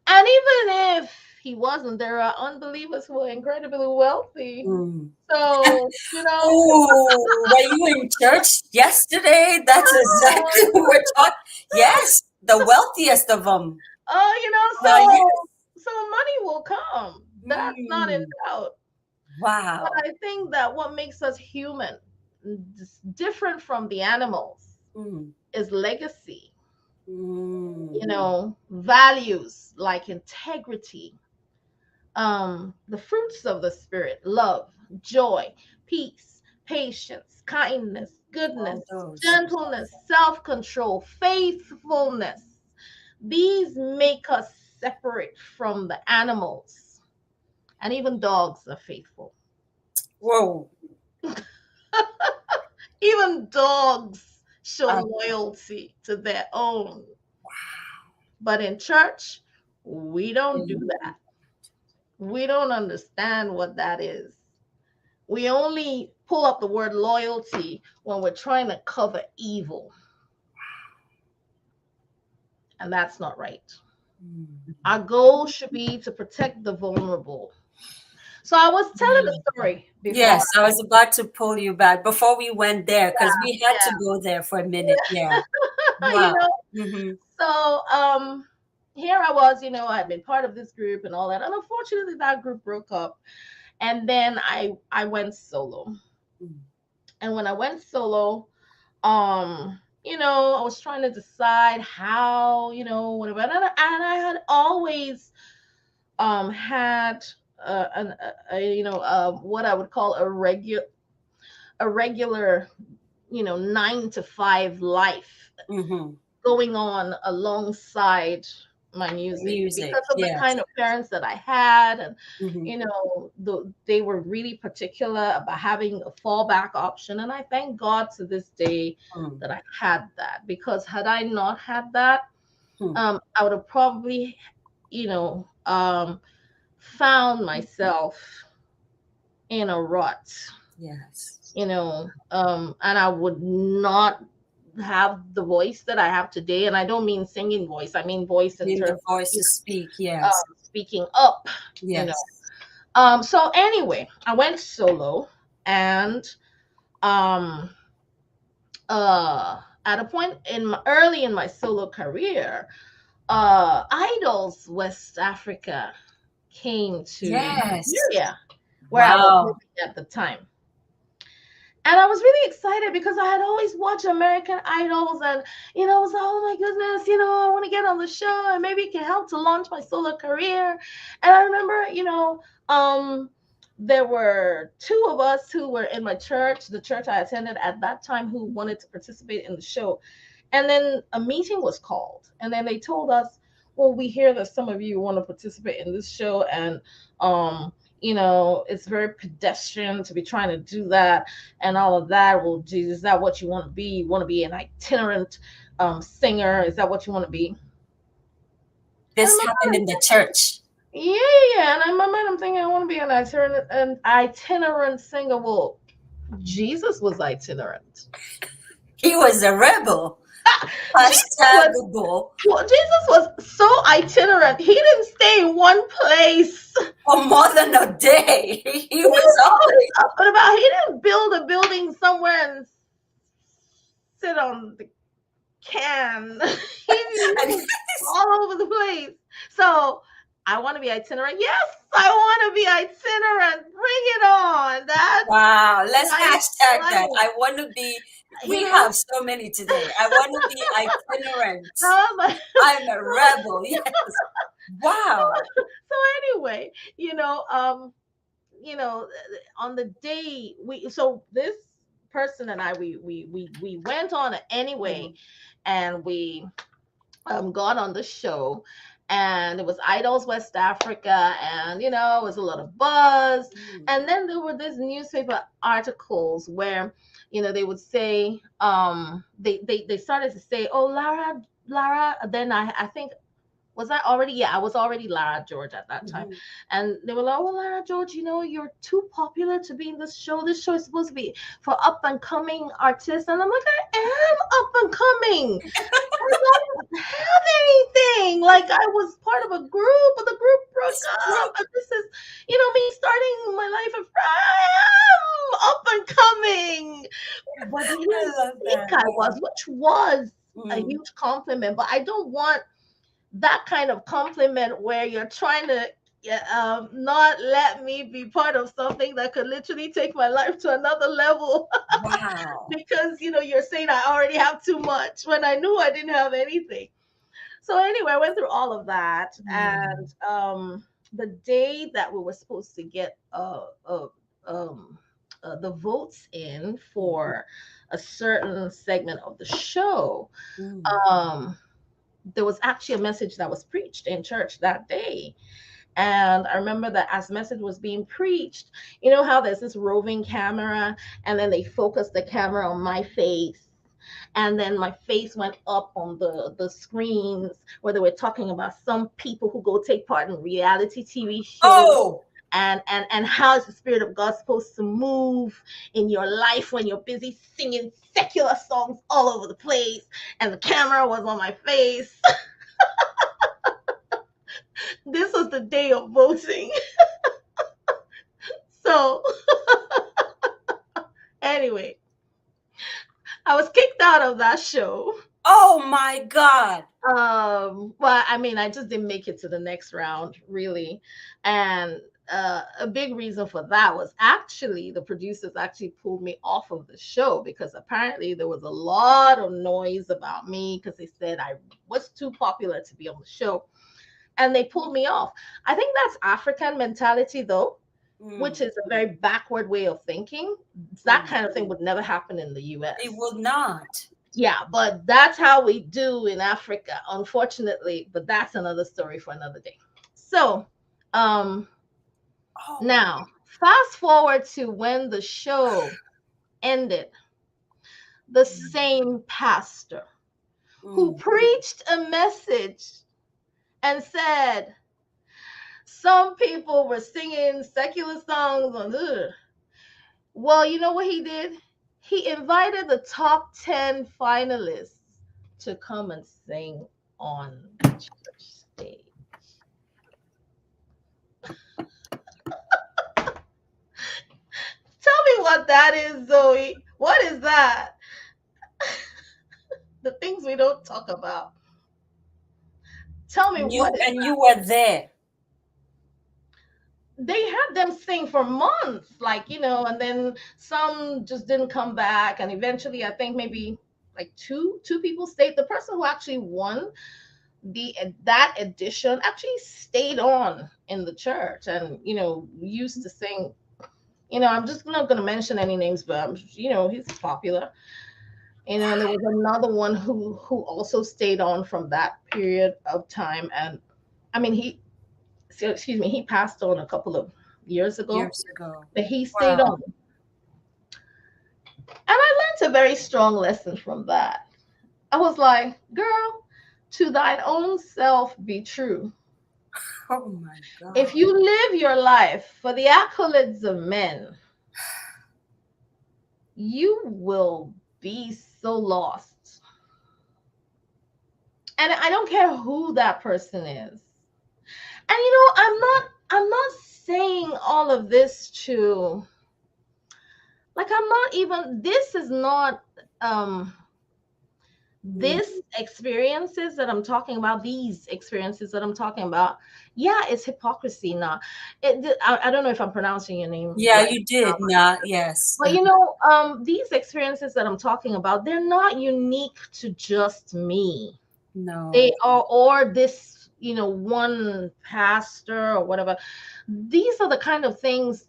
And even if he wasn't, there are unbelievers who are incredibly wealthy. Mm. So, Oh, were you in church yesterday? That's exactly what we're talking. Yes, the wealthiest of them. Yes. so money will come. That's not in Mm. doubt. But Wow. I think that what makes us human, different from the animals, Mm. is legacy. Mm. Values like integrity, the fruits of the spirit: love, joy, peace, patience, kindness, All goodness, those. gentleness, self-control, faithfulness. These make us separate from the animals, and even dogs are faithful. Whoa. Even dogs show Uh, loyalty to their own. But in church, we don't do Mm. that. We don't understand what that is. We only pull up the word loyalty when we're trying to cover evil, and that's not right. Mm. Our goal should be to protect the vulnerable. So I was telling Yeah. the story before. Yes, I was about to pull you back before we went there because we had to Yeah, go there for a minute. Yeah. you Wow. know. Hmm. So here I was, I'd been part of this group and all that, and unfortunately that group broke up, and then I went solo. And when I went solo, I was trying to decide how, whatever. And I had always had what I would call a regular 9 to 5 life Hmm. going on alongside my music Music. because of the Yes. kind of parents that I had. And Hmm. they were really particular about having a fallback option, and I thank God to this day Mm. that I had that, because had I not had that, Mm. I would have probably you know um found myself in a rut, Yes. and I would not have the voice that I have today. And I don't mean singing voice, I mean voice in In terms the of voice to speak. Yes. speaking up. you know Yes. so anyway, I went solo, and um at a point early in my solo career, Idols West Africa came to Yes. Nigeria, where I was Wow. living at the time. And I was really excited because I had always watched American Idols, and I was like, oh my goodness, I want to get on the show and maybe it can help to launch my solo career. And I remember, there were two of us who were in my church, the church I attended at that time, who wanted to participate in the show. And then a meeting was called, and then they told us, well, we hear that some of you want to participate in this show, and it's very pedestrian to be trying to do that and all of that. Well, geez, is that what you want to be? You want to be an itinerant singer? Is that what you want to be? And in This my happened mind, in the church. yeah, yeah. And in my mind, I'm thinking I want to be an itinerant singer. Well, Jesus was itinerant. He was a rebel. Jesus was Hashtag bull. Well, Jesus was so itinerant. He didn't stay in one place. For more than a day. He He was was always always. up and about. He didn't build a building somewhere and sit on the can. he And was all over the place. So I want to be itinerant. Yes, I want to be itinerant. Bring it on. wow, let's That's hashtag that. exciting. I want to be, You we know, have so many today. I want to be itinerant. so, I'm a rebel. Yes. Wow. so anyway, you know, on the day so this person and I, we went on anyway, Mm, and we got on the show, and it was Idols West Africa, and it was a lot of buzz. mm, And then there were these newspaper articles where they would say, they started to say, oh, Lara. Then I think, was I already? Yeah, I was already Lara George at that time. mhm. And they were like, "Oh, Lara George, you're too popular to be in this show. This show is supposed to be for up and coming artists." And I'm like, I am up and coming. I don't have anything. Like, I was part of a group, but the group broke up. And this is, me starting my life. I am up and coming. But they I didn't love think that. I was, Wow. which was a Mm, huge compliment. But I don't want that kind of compliment where you're trying to not let me be part of something that could literally take my life to another level. wow. Because you're saying I already have too much when I knew I didn't have anything. So anyway, I went through all of that, Mm, and the day that we were supposed to get um, the votes in mhm, for a certain segment of the show, mm. um, there was actually a message that was preached in church that day. And I remember that as the message was being preached, how there's this roving camera, and then they focus the camera on my face. and then my face went up on the screens where they were talking about some people who go take part in reality TV shows, Oh, and how is the spirit of God supposed to move in your life when you're busy singing secular songs all over the place, and the camera was on my face. This was the day of voting. So anyway, I was kicked out of that show. oh my God. Well, I mean, I just didn't make it to the next round, really. And a big reason for that was actually the producers actually pulled me off of the show because apparently there was a lot of noise about me because they said I was too popular to be on the show, and they pulled me off. I think that's African mentality, though, which Mm, is a very backward way of thinking. That mm. kind of thing would never happen in the It US. will not. Yeah, but that's how we do in Africa, unfortunately. But that's another story for another day. So, um, Oh. now fast forward to when the show ended. The same pastor who Mm. preached a message and said some people were singing secular songs on. Ugh. Well, you know what he did? He invited the top 10 finalists to come and sing on the church stage. Tell me what that is, Zoe. What is that? The things we don't talk about. Tell me what is And you that? were there. They had them sing for months, like, and then some just didn't come back. And eventually, I think maybe like two people stayed. The person who actually won the that edition actually stayed on in the church and used to sing. I'm just not going to mention any names, but he's popular. And there was another one who also stayed on from that period of time. And I mean, excuse me, he passed on a couple of years ago, Years ago. but he stayed Wow. on. And I learned a very strong lesson from that. I was like, girl, to thine own self be true. Oh my If God. you live your life for the accolades of men, you will be so lost. And I don't care who that person is. And I'm not saying all of this to, like, I'm not even, this is not Mm. this experiences that I'm talking about, these experiences that I'm talking about, yeah, it's hypocrisy now. I don't know if I'm pronouncing your name Yeah, right, you did. Nah, yes. but these experiences that I'm talking about, they're not unique to just me. They No. are, or this, one pastor or whatever. These are the kinds of things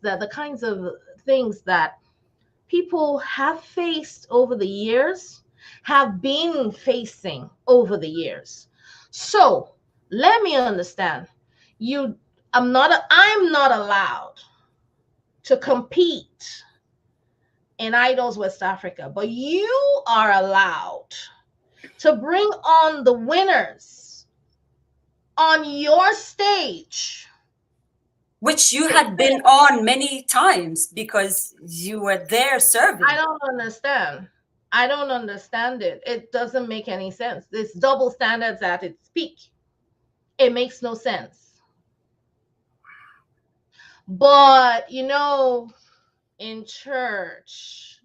that people have faced over the years, have been facing over the years. So let me understand. You, I'm not allowed to compete in Idols West Africa, but you are allowed to bring on the winners on your stage. Which you had been on many times because you were there I serving. don't understand. I don't understand it. It doesn't make any sense. This double standards at its peak. It makes no sense. But in church,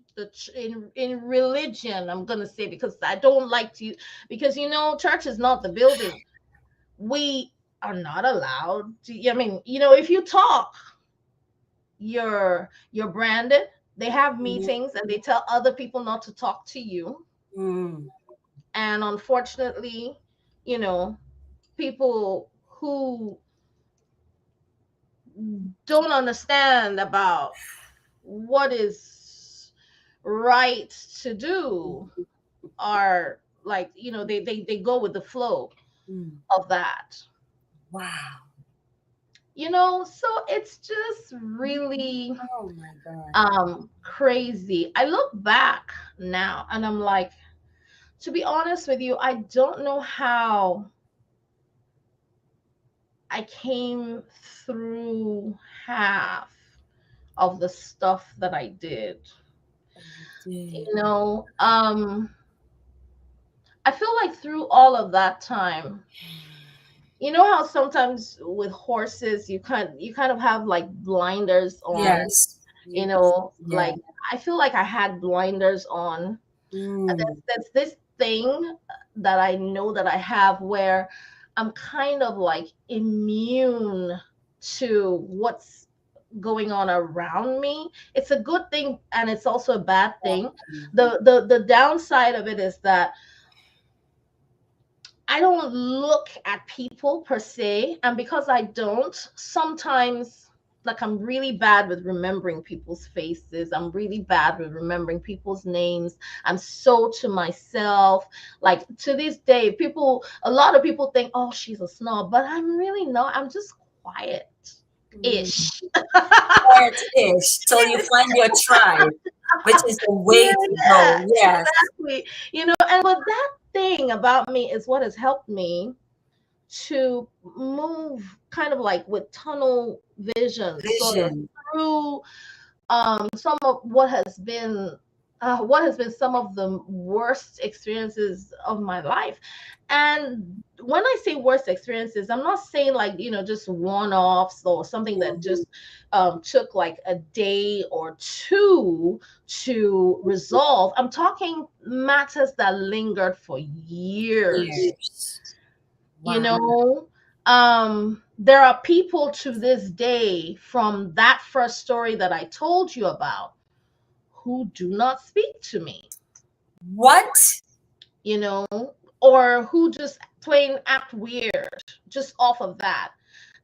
in religion, I'm gonna say, because I don't like to, because church is not the building. We are not allowed to. I mean, if you talk, you're branded. They have Mhm. meetings and they tell other people not to talk to you. Mm. And unfortunately, you know, people who don't understand about what is right to do are like, they go with the flow Mm. of that. Wow. So it's just really Oh my God. crazy. I look back now and I'm like, to be honest with you, I don't know how I came through half of the stuff that I did. Yeah. You know, I feel like through all of that time, you know how sometimes with horses you kind of have like blinders on, Yes. you You, know, yeah. like I feel like I had blinders on. Mm. There's this thing that I know that I have where I'm kind of like immune to what's going on around me. It's a good thing and it's also a bad thing. The downside of it is that I don't look at people per se, and because I don't, sometimes like I'm really bad with remembering people's faces. I'm really bad with remembering people's names. I'm so to myself. Like to this day, a lot of people think, "Oh, she's a snob," but I'm really not. I'm just quiet Mm. ish. Quiet-ish till you find your tribe, which is the way Yeah, to yeah, go. Yes. exactly. You know, and but that thing about me is what has helped me to move kind of like with tunnel vision, sort of Vision. through some of what has been some of the worst experiences of my life. And when I say worst experiences, I'm not saying like, just one-offs or something that Mm. just took like a day or two to resolve. I'm talking matters that lingered for years. Years. you Wow. know there are people to this day from that first story that I told you about who do not speak to me, What? you know, or who just plain act weird just off of that.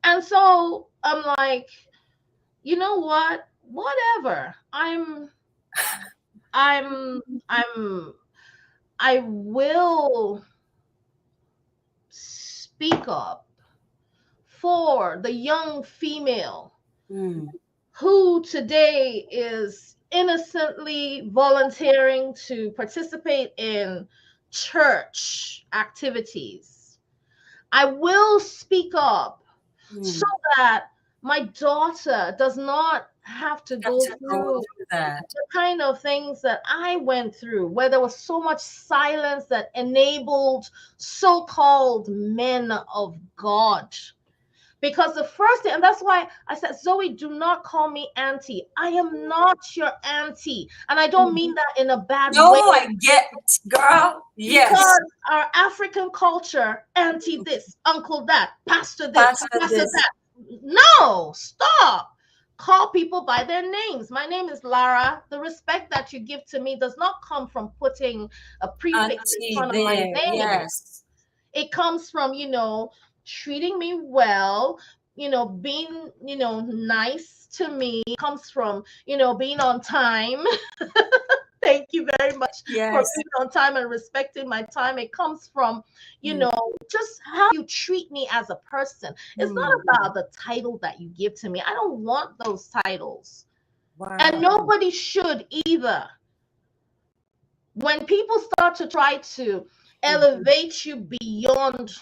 And so I'm like, you know what? Whatever. I'm I'm I will speak up for the young female Mm. who today is innocently volunteering to participate in church activities. I will speak up so Mm. that my daughter does not have to Have go to go through through that. the kind of things that I went through, where there was so much silence that enabled so called men of God. Because the first thing, and that's why I said, Zoe, do not call me auntie. I am not your auntie. And I don't Mm. mean that in a bad No, way, I get, girl. Yes. because our African culture, auntie this, uncle that, pastor this, Pastor pastor this. that. No, stop. Call people by their names. My name is Lara. The respect that you give to me does not come from putting a prefix in Auntie front of my there. name. Yes. It comes from, treating me well, being, nice to me. It comes from, being on time. Thank you very much for Yes. being on time and respecting my time. It comes from, Mm. just how you treat me as a person. It's not Mm. about the title that you give to me. I don't want those titles. And Wow. nobody should either. When people start to try to Mm. elevate you beyond,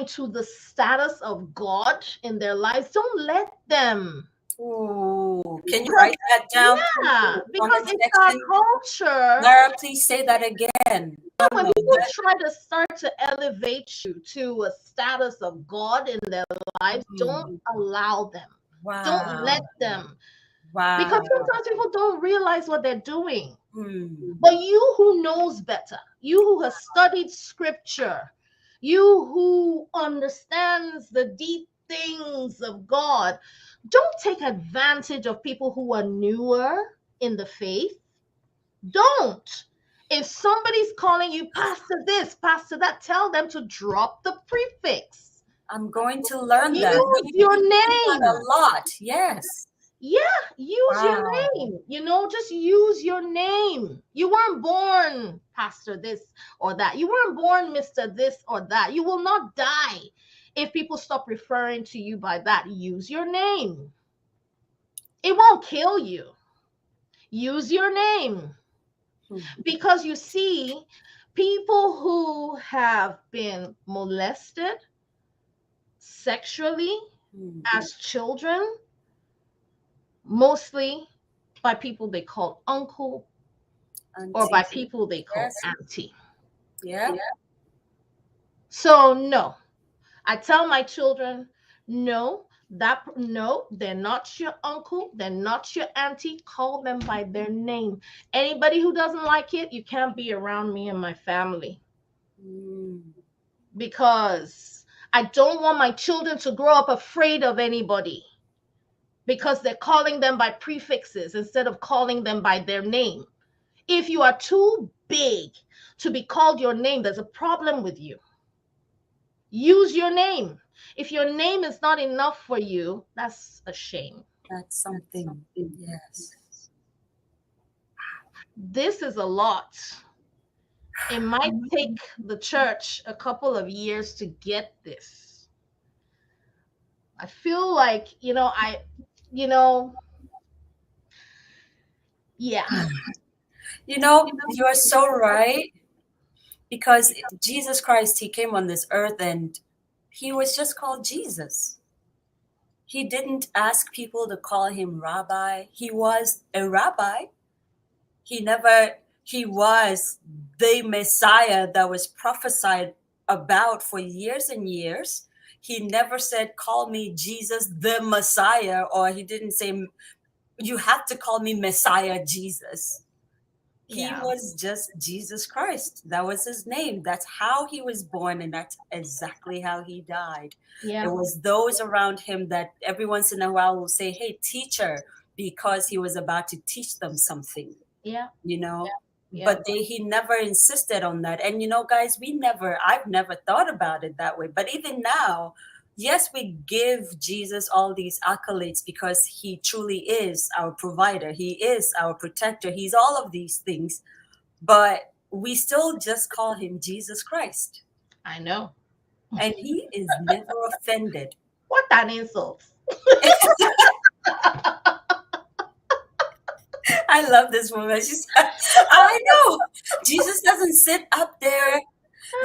to the status of God in their lives, don't let them. Ooh, can you Because, write that down, please, in yeah, the because comment it's our section? culture. Lara, please say that again. Yeah, No, when no, people try to start to elevate you to a status of God in their lives, don't mm, allow them. Don't wow. let them. Because Wow. sometimes people don't realize what they're doing. Mm, But you who knows better, you who has studied scripture, you who understands the deep things of God, don't take advantage of people who are newer in the faith. Don't. If somebody's calling you pastor this, pastor that, tell them to drop the prefix. I'm going to learn that. Use We your do that name. a lot. Yes. Yeah, use your Wow. name. Just use your name. You weren't born Pastor this or that. You weren't born Mr. This or that. You will not die if people stop referring to you by that. Use your name. It won't kill you. Use your name. Hmm. Because you see, people who have been molested sexually Hmm. as children, mostly by people they call uncle or by Auntie. people they call Yes. auntie. Yeah. So no, I tell my children, no, no, they're not your uncle, they're not your auntie. Call them by their name. Anybody who doesn't like it, you can't be around me and my family, Mm. because I don't want my children to grow up afraid of anybody because they're calling them by prefixes instead of calling them by their name. If you are too big to be called your name, there's a problem with you. Use your name. If your name is not enough for you, that's a shame. That's something. Yes. This is a lot. It might take the church a couple of years to get this. I feel like, you know, yeah, You know, you are so right because Jesus Christ, he came on this earth and he was just called Jesus. He didn't ask people to call him rabbi. He was a rabbi. He never, he was the Messiah that was prophesied about for years and years. He never said, call me Jesus the Messiah, or he didn't say, you have to call me Messiah Jesus. He yeah, was just Jesus Christ. That was his name. That's how he was born, and that's exactly how he died. It yeah, was those around him that every once in a while will say, hey, teacher, because he was about to teach them something, yeah, you know. yeah, But he never insisted on that. And guys, I've never thought about it that way. But even now, yes, we give Jesus all these accolades because he truly is our provider, he is our protector, he's all of these things. But we still just call him Jesus Christ, I know. and he is never offended. What an insult. I love this woman. She's, I know. Jesus doesn't sit up there.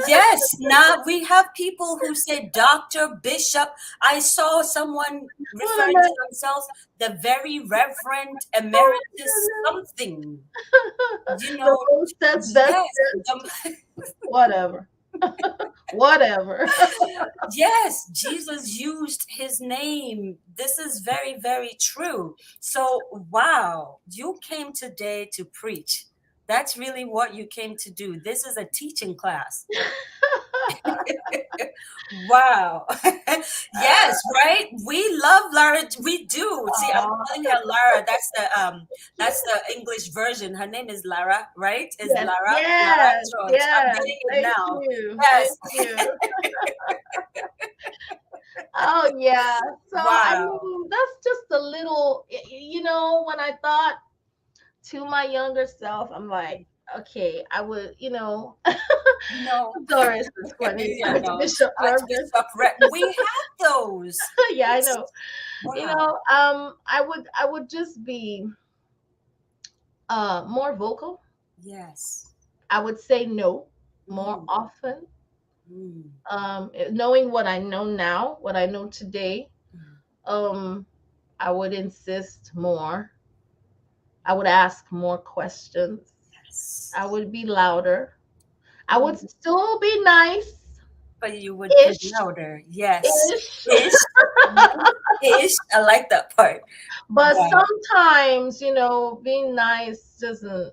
Yes, now we have people who say doctor, bishop. I saw someone What referring to themselves the very reverend emeritus something. You the know, most best, yes, whatever. Whatever. yes, Jesus used his name. This is very, very true. So, wow, you came today to preach. That's really what you came to do. This is a teaching class. Wow. Yes, right? We love Lara. We do. See, I'm Aw, calling her Lara. That's the English version. Her name is Lara, right? Is yes, Lara? Lara yes, George. I'm yes. getting it Thank now. you. Thank Yes. you. Oh yeah. So I Wow. mean, that's just a little. When I thought to my younger self, I'm like, okay, I would, No. Doris is funny. Yeah, no. Archbishop Reverend. Archbishop we have those. Yeah, I It's know. wow. I would just be more vocal. Yes. I would say no more Mm, often. mm, Knowing what I know now, what I know today, mm. um, I would insist more. I would ask more questions. Yes. I would be louder. I would Mm. still be nice But you would be ish, louder. Yes. ish. Ish. Nice ish. I like that part. But Wow. sometimes, being nice doesn't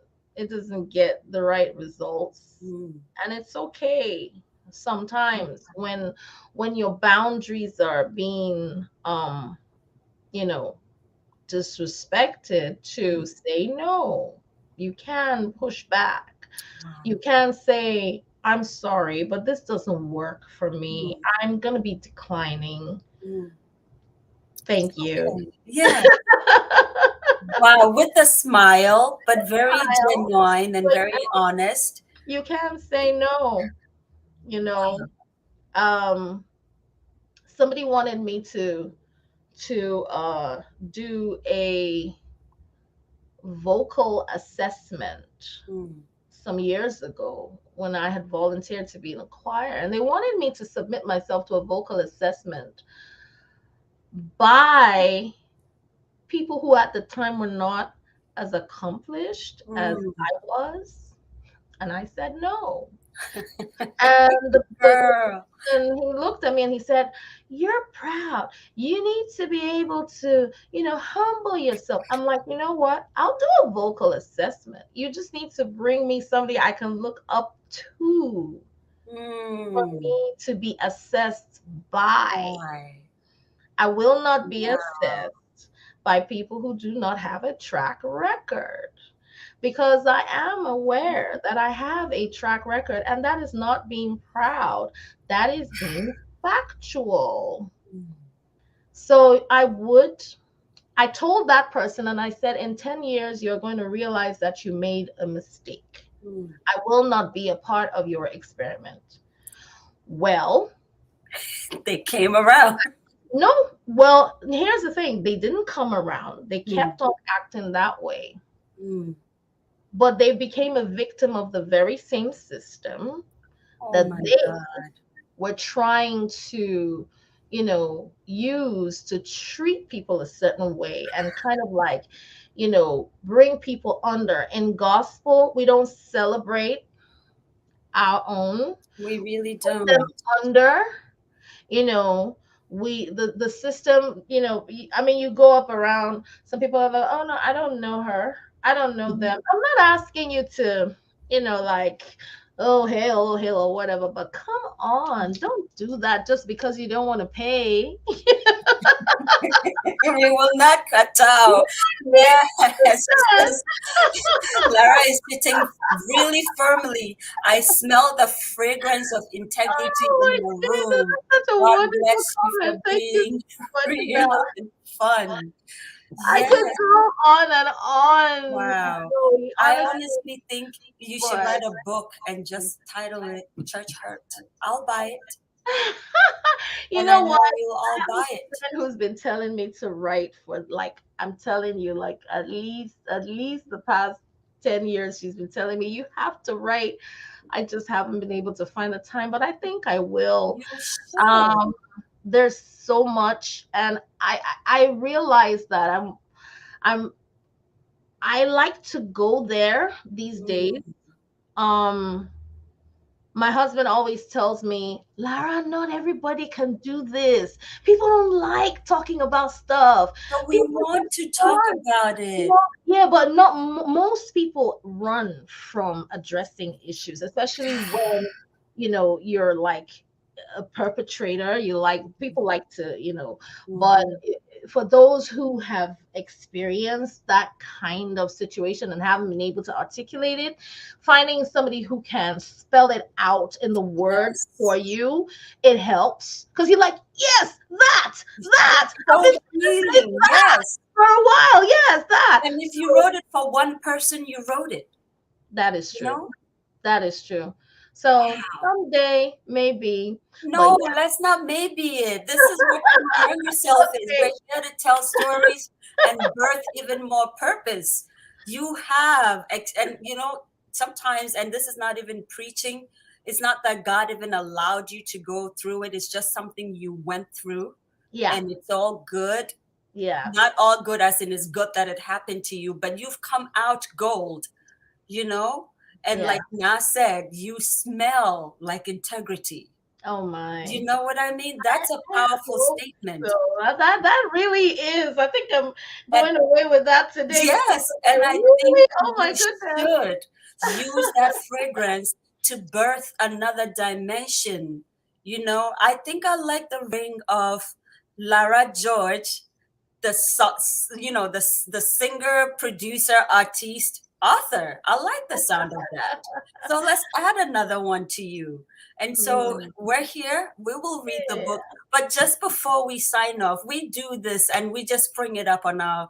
get the right results. Mm, And it's okay sometimes when your boundaries are being you know disrespected, to mm. say no. You can push back. Wow. You can say, I'm sorry, but this doesn't work for me. Mm, I'm going to be declining. mm. Thank you. Okay. Yeah. Wow. With a smile, but very Smile, genuine and but very honest. you can say no. You know, um, somebody wanted me to do a vocal assessment Mm. some years ago when I had volunteered to be in a choir, and they wanted me to submit myself to a vocal assessment by people who at the time were not as accomplished as Mm. I was. And I said no. And the Girl. and he looked at me and he said, "You're proud. You need to be able to, humble yourself." I'm like, you know what? I'll do a vocal assessment. You just need to bring me somebody I can look up to for Mm. me to be assessed by. Boy. I will not be Wow. assessed by people who do not have a track record, because I am aware that I have a track record, and that is not being proud, that is being factual. Mm. So I told that person and I said, in 10 years, you're going to realize that you made a mistake. Mm. I will not be a part of your experiment. Well, They came around. no, well, here's the thing, they didn't come around, they Mm. kept on acting that way, Mm. but they became a victim of the very same system Oh that my they God. were trying to, use to treat people a certain way and kind of like, bring people under. In gospel, we don't celebrate our own, We really put them don't. under, you know the system, I mean, you go up around, some people are like, oh no, I don't know her, I don't know them. I'm not asking you to, like, oh hell, oh hell, or whatever, but come on, don't do that just because you don't want to pay. We will not cut out. Yes, because Lara is sitting really firmly. I smell the fragrance of integrity Oh in my the goodness, room. that's such a God wonderful bless you for comment. Thank you being so much, real Bella. and fun. I Yeah. could go on and on, Wow. Joey. I Honestly, honestly think you should but write a book and just title it Church Hurt. I'll buy it. you And I know what? know you'll I all have a buy it. friend who's been telling me to write for, like, I'm telling you, like, at least the past 10 years she's been telling me you have to write. I just haven't been able to find the time, but I think I will. You should. Um there's so much, and I realize that I'm I like to go there these days. Mm. Um my husband always tells me, Lara, not everybody can do this. People don't like talking about stuff. But we People want just to talk run. about it. Well, yeah, but not most people run from addressing issues, especially when you're like a perpetrator. You like, people like to, but Mhm. for those who have experienced that kind of situation and haven't been able to articulate it, finding somebody who can spell it out in the words for Yes. you, it helps, because you're like, yes, that It's I've so been trying to say healing. Yes. for a while. Yes, that. And if you So wrote it for one person, you wrote it, that is you true. know? That is true. So Wow. someday, maybe, but No, yeah. let's not maybe it. This is what your younger self is. We're Okay. here to tell stories and birth even more purpose. You have, and sometimes, and this is not even preaching, it's not that God even allowed you to go through it. It's just something you went through, Yeah. and it's all good. Yeah. Not all good, as in it's good that it happened to you, but you've come out gold, you know? And Yeah. like Na said, you smell like integrity. Oh You my. know what I mean? That's a I powerful hope so. statement. That really is. I think I'm And going away with that today too. yes, I and I think really, oh you my goodness. should use that fragrance to birth another dimension. I think I like the ring of Lara George, the singer, producer, artiste, author. I like the sound of that. So let's add another one to you. And so Mm, we're here. We will read the yeah. book. But just before we sign off, we do this and we just bring it up on our.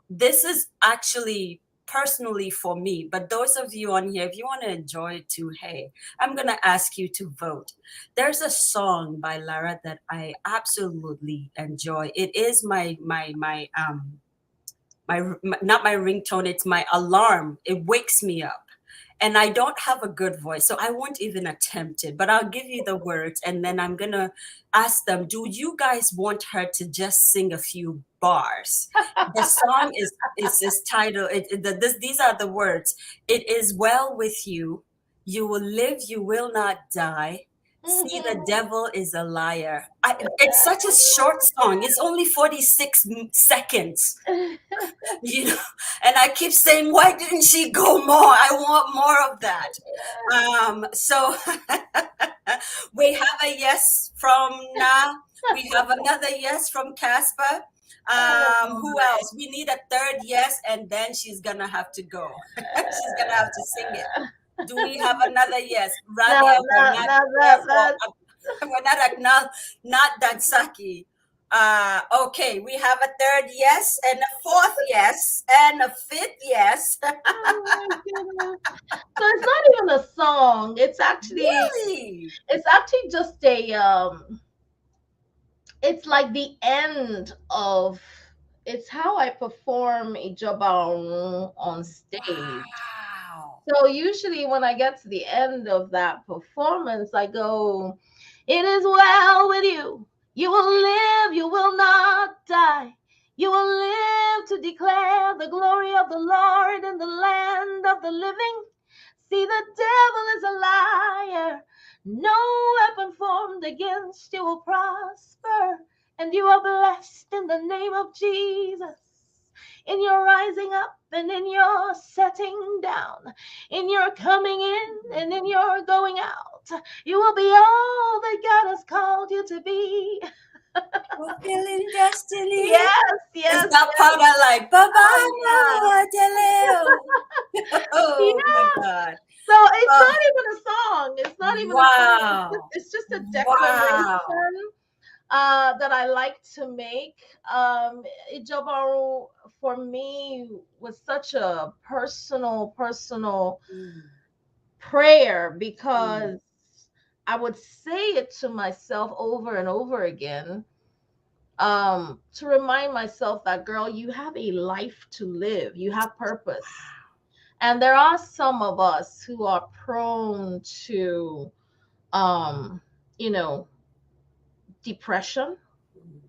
This is actually personally for me, but those of you on here, if you want to enjoy it too, hey, I'm gonna ask you to vote. There's a song by Lara that I absolutely enjoy. It is my not my ringtone, it's my alarm. It wakes me up. And I don't have a good voice, so I won't even attempt it. But I'll give you the words, and then I'm gonna ask them, do you guys want her to just sing a few bars? The song is titled. These are the words. It is well with you. You will live. You will not die. See, the devil is a liar. It's such a short song. It's only 46 seconds, you know. And I keep saying, why didn't she go more? I want more of that. So we have a yes from Na. We have another yes from Casper. Oh Who else? We need a third yes, and then she's gonna have to go. She's gonna have to sing it. Do we have another yes? no, Ralia, we're not not not yes, that that we're not not Dansaki. Okay, we have a third yes, and a fourth yes, and a fifth yes. Oh my goodness. So it's not even a song. Really? It's actually just a it's like the end of it's how I perform a job on stage. Wow. So usually when I get to the end of that performance, I go, "It is well with you. You will live, you will not die. You will live to declare the glory of the Lord in the land of the living. See, the devil is a liar. No weapon formed against you will prosper, and you are blessed in the name of Jesus. In your rising up and in your setting down, in your coming in and in your going out, you will be all that God has called you to be." Fulfilling destiny. Yes, Is yes, that part I like? Bye oh, yeah. bye, Oh my Yeah. God. So it's Oh, not even a song. It's not even a song. wow. It's just a Wow. declaration that I like to make. Ijobaru for me was such a personal Mm, prayer mm. because I would say it to myself over and over again to remind myself that, girl, you have a life to live, you have purpose. And there are some of us who are prone to, um, you know, depression. Mm,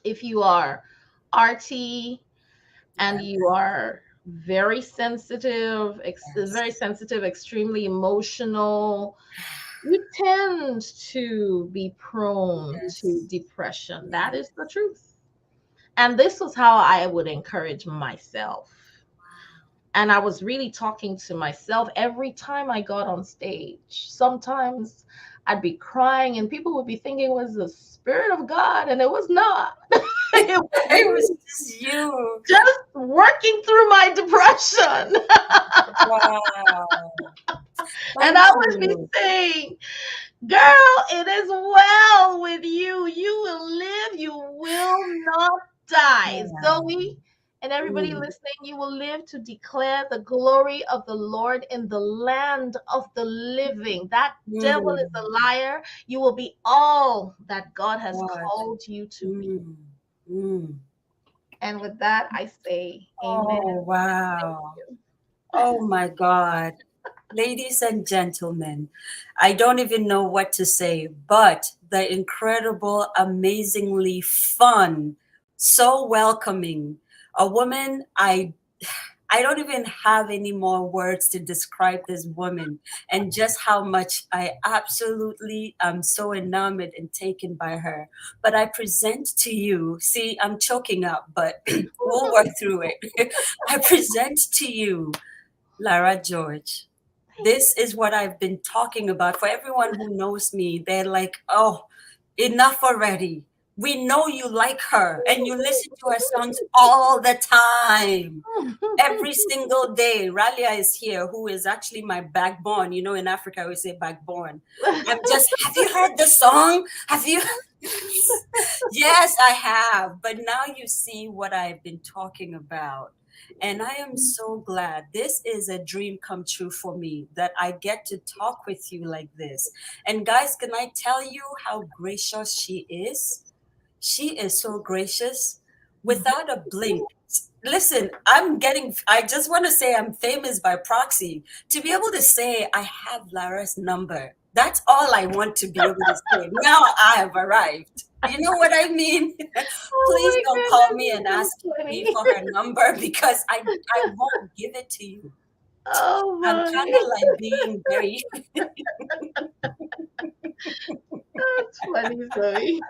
If you are RT and yeah, you are yes. very sensitive, extremely emotional, you tend to be prone to Yes. depression. Yeah. That is the truth. And this was how I would encourage myself. And I was really talking to myself every time I got on stage. Sometimes I'd be crying, and people would be thinking it was the Spirit of God, and it was not. It was It was me just you. just working through my depression. Wow. And Thank I would be you. saying, "Girl, it is well with you. You will live. You will not die." Yeah. Zoe and everybody Mm, listening, you will live to declare the glory of the Lord in the land of the living. That devil is mm, a liar. You will be all that God has God. called you to be. Mm, mm. And with that, I say, Amen. Oh, Thank wow. you. Oh my God. Ladies and gentlemen, I don't even know what to say, but the incredible, amazingly fun, so welcoming, a woman I don't even have any more words to describe this woman and just how much I absolutely am so enamored and taken by her. But I present to you, see, I'm choking up, but we'll work through it. I present to you Lara George. Thank This is what I've been talking about. For everyone who knows me, they're like, oh, enough already. We know you like her and you listen to her songs all the time, every you. single day. Ralia is here, who is actually my backbone. You know, in Africa, we say backbone. I'm just, have you heard the song? Have you? Yes, I have. But now you see what I've been talking about. And I am so glad. This is a dream come true for me that I get to talk with you like this. And guys, can I tell you how gracious she is? She is so gracious. without a blink. Listen, I just want to say I'm famous by proxy. To be able to say I have Lara's number, that's all I want to be able to say. Now I have arrived. You know what I mean? Please Oh don't my call me goodness, and that's ask so me funny. for her number because I won't give it to you. Oh I'm my, kind of like being very. that's funny, Zoe.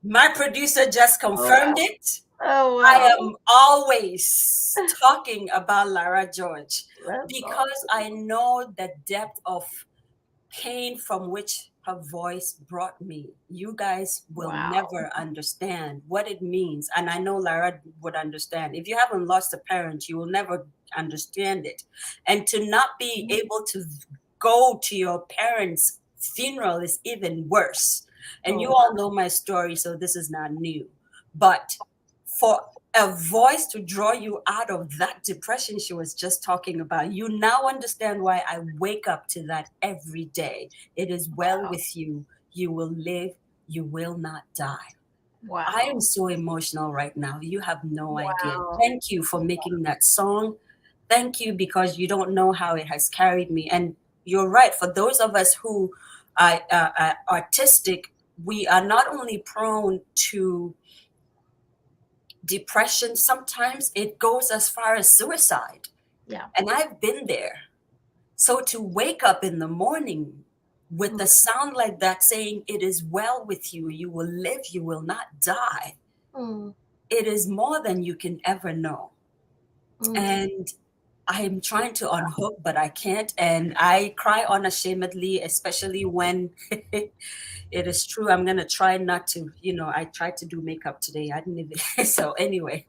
My producer just Oh confirmed wow. it. Oh I wow. am always talking about Lara George That's because awesome. I know the depth of pain from which her voice brought me. You guys will Wow. never understand what it means. And I know Lara would understand. If you haven't lost a parent, you will never understand it. And to not be able to go to your parents' funeral is even worse. And you Oh all know my story, so this is not new. But for a voice to draw you out of that depression she was just talking about, you now understand why I wake up to that every day. It is well wow. with you. You will live. You will not die. I Wow. am so emotional right now. You have no idea. Wow. Thank you for making that song. Thank you because you don't know how it has carried me. And you're right. For those of us who are artistic, we are not only prone to depression, sometimes it goes as far as suicide. Yeah. And I've been there. So to wake up in the morning with Mm, a sound like that saying, "It is well with you, you will live, you will not die," mm, it is more than you can ever know. mm. And I am trying to unhook, but I can't. And I cry unashamedly, especially when it is true. I'm going to try not to, I tried to do makeup today. I didn't even. So, anyway,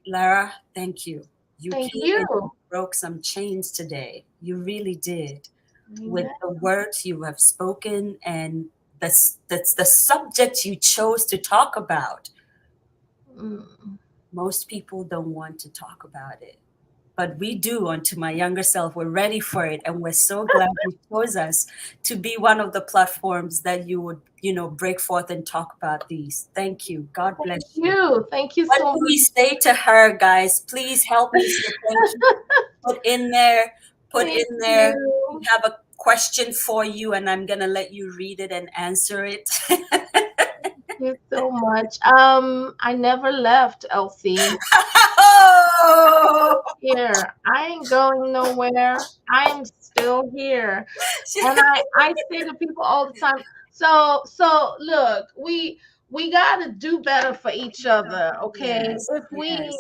Lara, thank you. You Thank came and you. broke some chains today. You really did. With Amen. the words you have spoken and the subject you chose to talk about. Mm. Most people don't want to talk about it. But we do. Unto my younger self, we're ready for it. And we're so glad you chose us to be one of the platforms that you would, break forth and talk about these. Thank you. God Thank bless you. you. Thank you What so do we much. say to her, guys? Please help me say thank you. Put in there, put Thank in there. We you. have a question for you, and I'm gonna let you read it and answer it. Thank you so much. I never left, Elsie. Oh! Here. I ain't going nowhere. I'm still here. And I say to people all the time, so look, we got to do better for each other, okay? Yes, If we yes.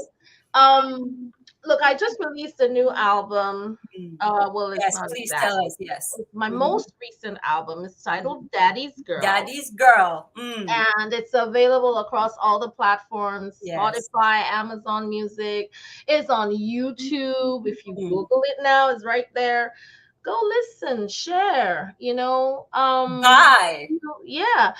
um look, I just released a new album. Mm. Well, it's Yes, not please tell exactly. us. Yes. It's my Mhm. most recent album. It's titled Daddy's Girl, Daddy's girl. Mm. and it's available across all the platforms: Yes. Spotify, Amazon Music. It's on YouTube. If you Mm. Google it now, it's right there. Go listen, share, Bye. yeah.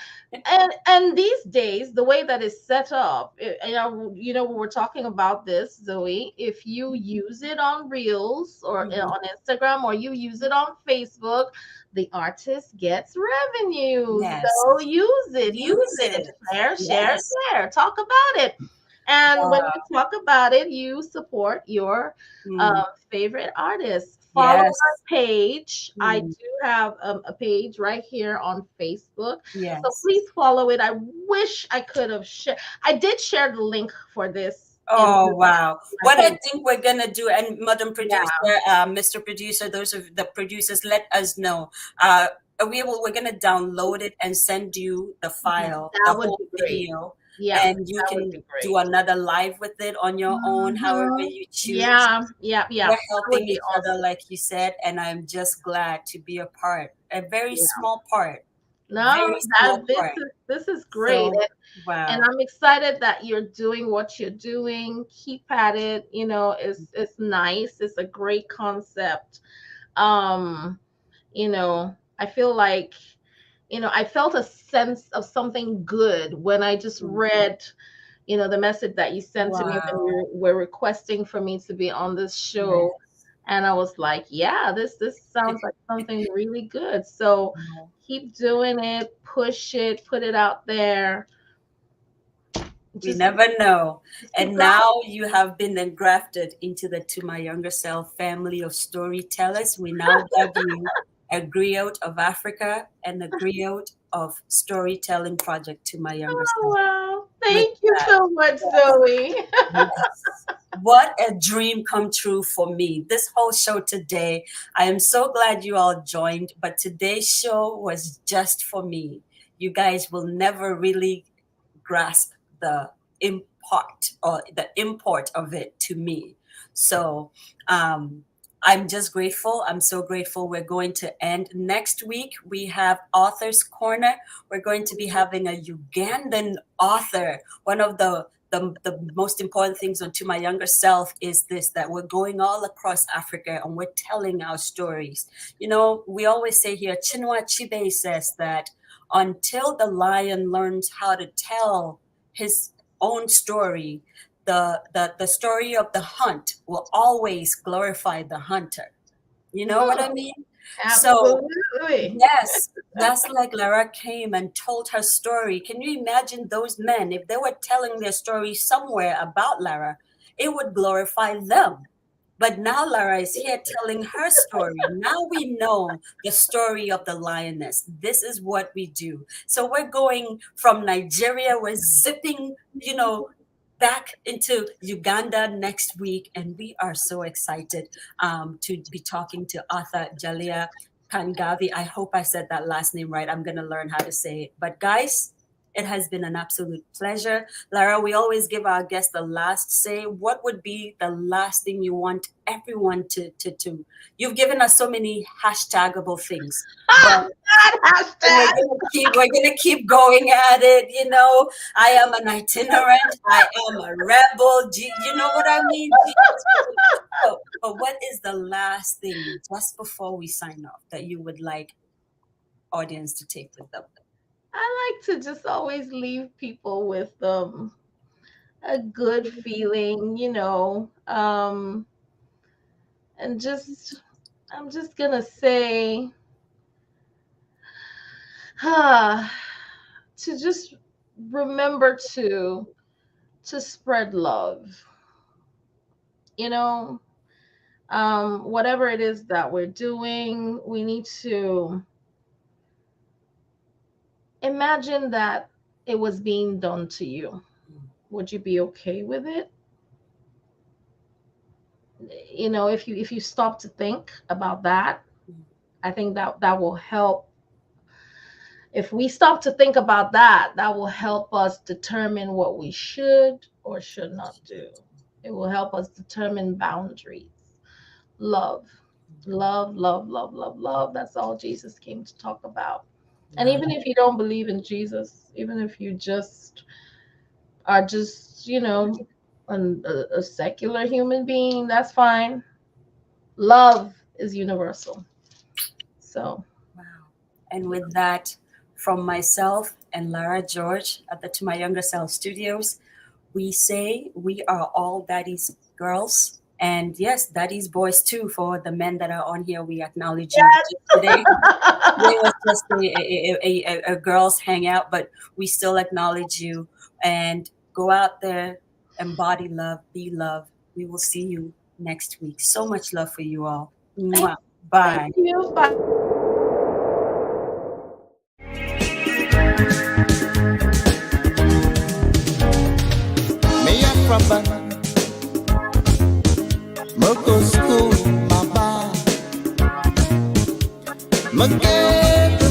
And these days, the way that it's set up, we were talking about this, Zoe. If you use it on Reels or Mhm. on Instagram, or you use it on Facebook, the artist gets revenue. Yes. So use Use it, it. share, share, Yes. share. Talk about it. And when Wow. you talk about it, you support your Mm. favorite artist. Follow my Yes. page. I Mm. do have a page right here on Facebook. So Yes. please follow it. I wish I could have shared. I did share the link for this in Oh, wow. my What I page. think we're gonna do, and Madam Yeah, Producer, Mr. Producer, those of the producers, let us know. We're gonna download it and send you the file, the that would whole be great. video, Yeah, and you that would can be do great. another live with it on your own, however Mhm. you choose. Yeah, yeah, yeah. We're That would helping be each other, awesome. like you said, and I'm just glad to be a part, a very Yeah. small part, No, very small that this part. is this is great. So, And wow. I'm excited that you're doing what you're doing. Keep at it. It's nice. It's a great concept. Um, I feel like, I felt a sense of something good when I just Mm. read, the message that you sent to me when Wow. you were requesting for me to be on this show. Yes. And I was like, yeah, this sounds like something really good. So Wow. keep doing it, push it, put it out there. We Just, never know. just keep And going. now you have been engrafted into the To My Younger Self family of storytellers. We now dub you a griot of Africa and a griot of storytelling project To My Younger Oh, Self. wow. With Thank you that, so much, yes, Zoe. yes. What a dream come true for me. This whole show today, I am so glad you all joined, but today's show was just for me. You guys will never really grasp the import of it to me. So um, I'm just grateful. I'm so grateful. We're going to end next week. We have Author's Corner. We're going to be having a Ugandan author. One of the most important things on To My Younger Self is this, that we're going all across Africa and we're telling our stories. You know, we always say here, Chinua Achebe says that until the lion learns how to tell his own story, the story of the hunt will always glorify the hunter. You know what I Hmm, mean? So absolutely. yes, that's like Lara came and told her story. Can you imagine those men if they were telling their story somewhere about Lara? It would glorify them. But now Lara is here telling her story. Now we know the story of the lioness. This is what we do. So we're going from Nigeria, we're zipping, back into Uganda next week. And we are so excited to be talking to Arthur Jalia Kangavi. I hope I said that last name right. I'm going to learn how to say it. But guys, it has been an absolute pleasure. Lara, we always give our guests the last say. What would be the last thing you want everyone to? You've given us so many hashtagable things, but Ah, that hashtag. we're gonna keep going at it. I am an itinerant. I am a rebel. You know what I mean? Jesus. But what is the last thing just before we sign off that you would like audience to take with them? I like to just always leave people with a good feeling, and just I'm just gonna say, to just remember to spread love. You know, whatever it is that we're doing, we need to imagine that it was being done to you. Would you be okay with it? If you stop to think about that, I think that will help. If we stop to think about that, that will help us determine what we should or should not do. It will help us determine boundaries. Love, love, love, love, love, love. That's all Jesus came to talk about. And Love. even if you don't believe in Jesus, even if you just are just, a secular human being, that's fine. Love is universal. So, Wow. And with that, from myself and Lara George at the To My Younger Self Studios, we say we are all daddy's girls. And yes, daddy's boys too. For the men that are on here, we acknowledge you yes. today. Today was just a girls' hangout, but we still acknowledge you. And go out there, embody love, be love. We will see you next week. So much love for you all. thank, Mwah. thank Bye. you. Bye. Me a fraban, me go school, my ba, me get the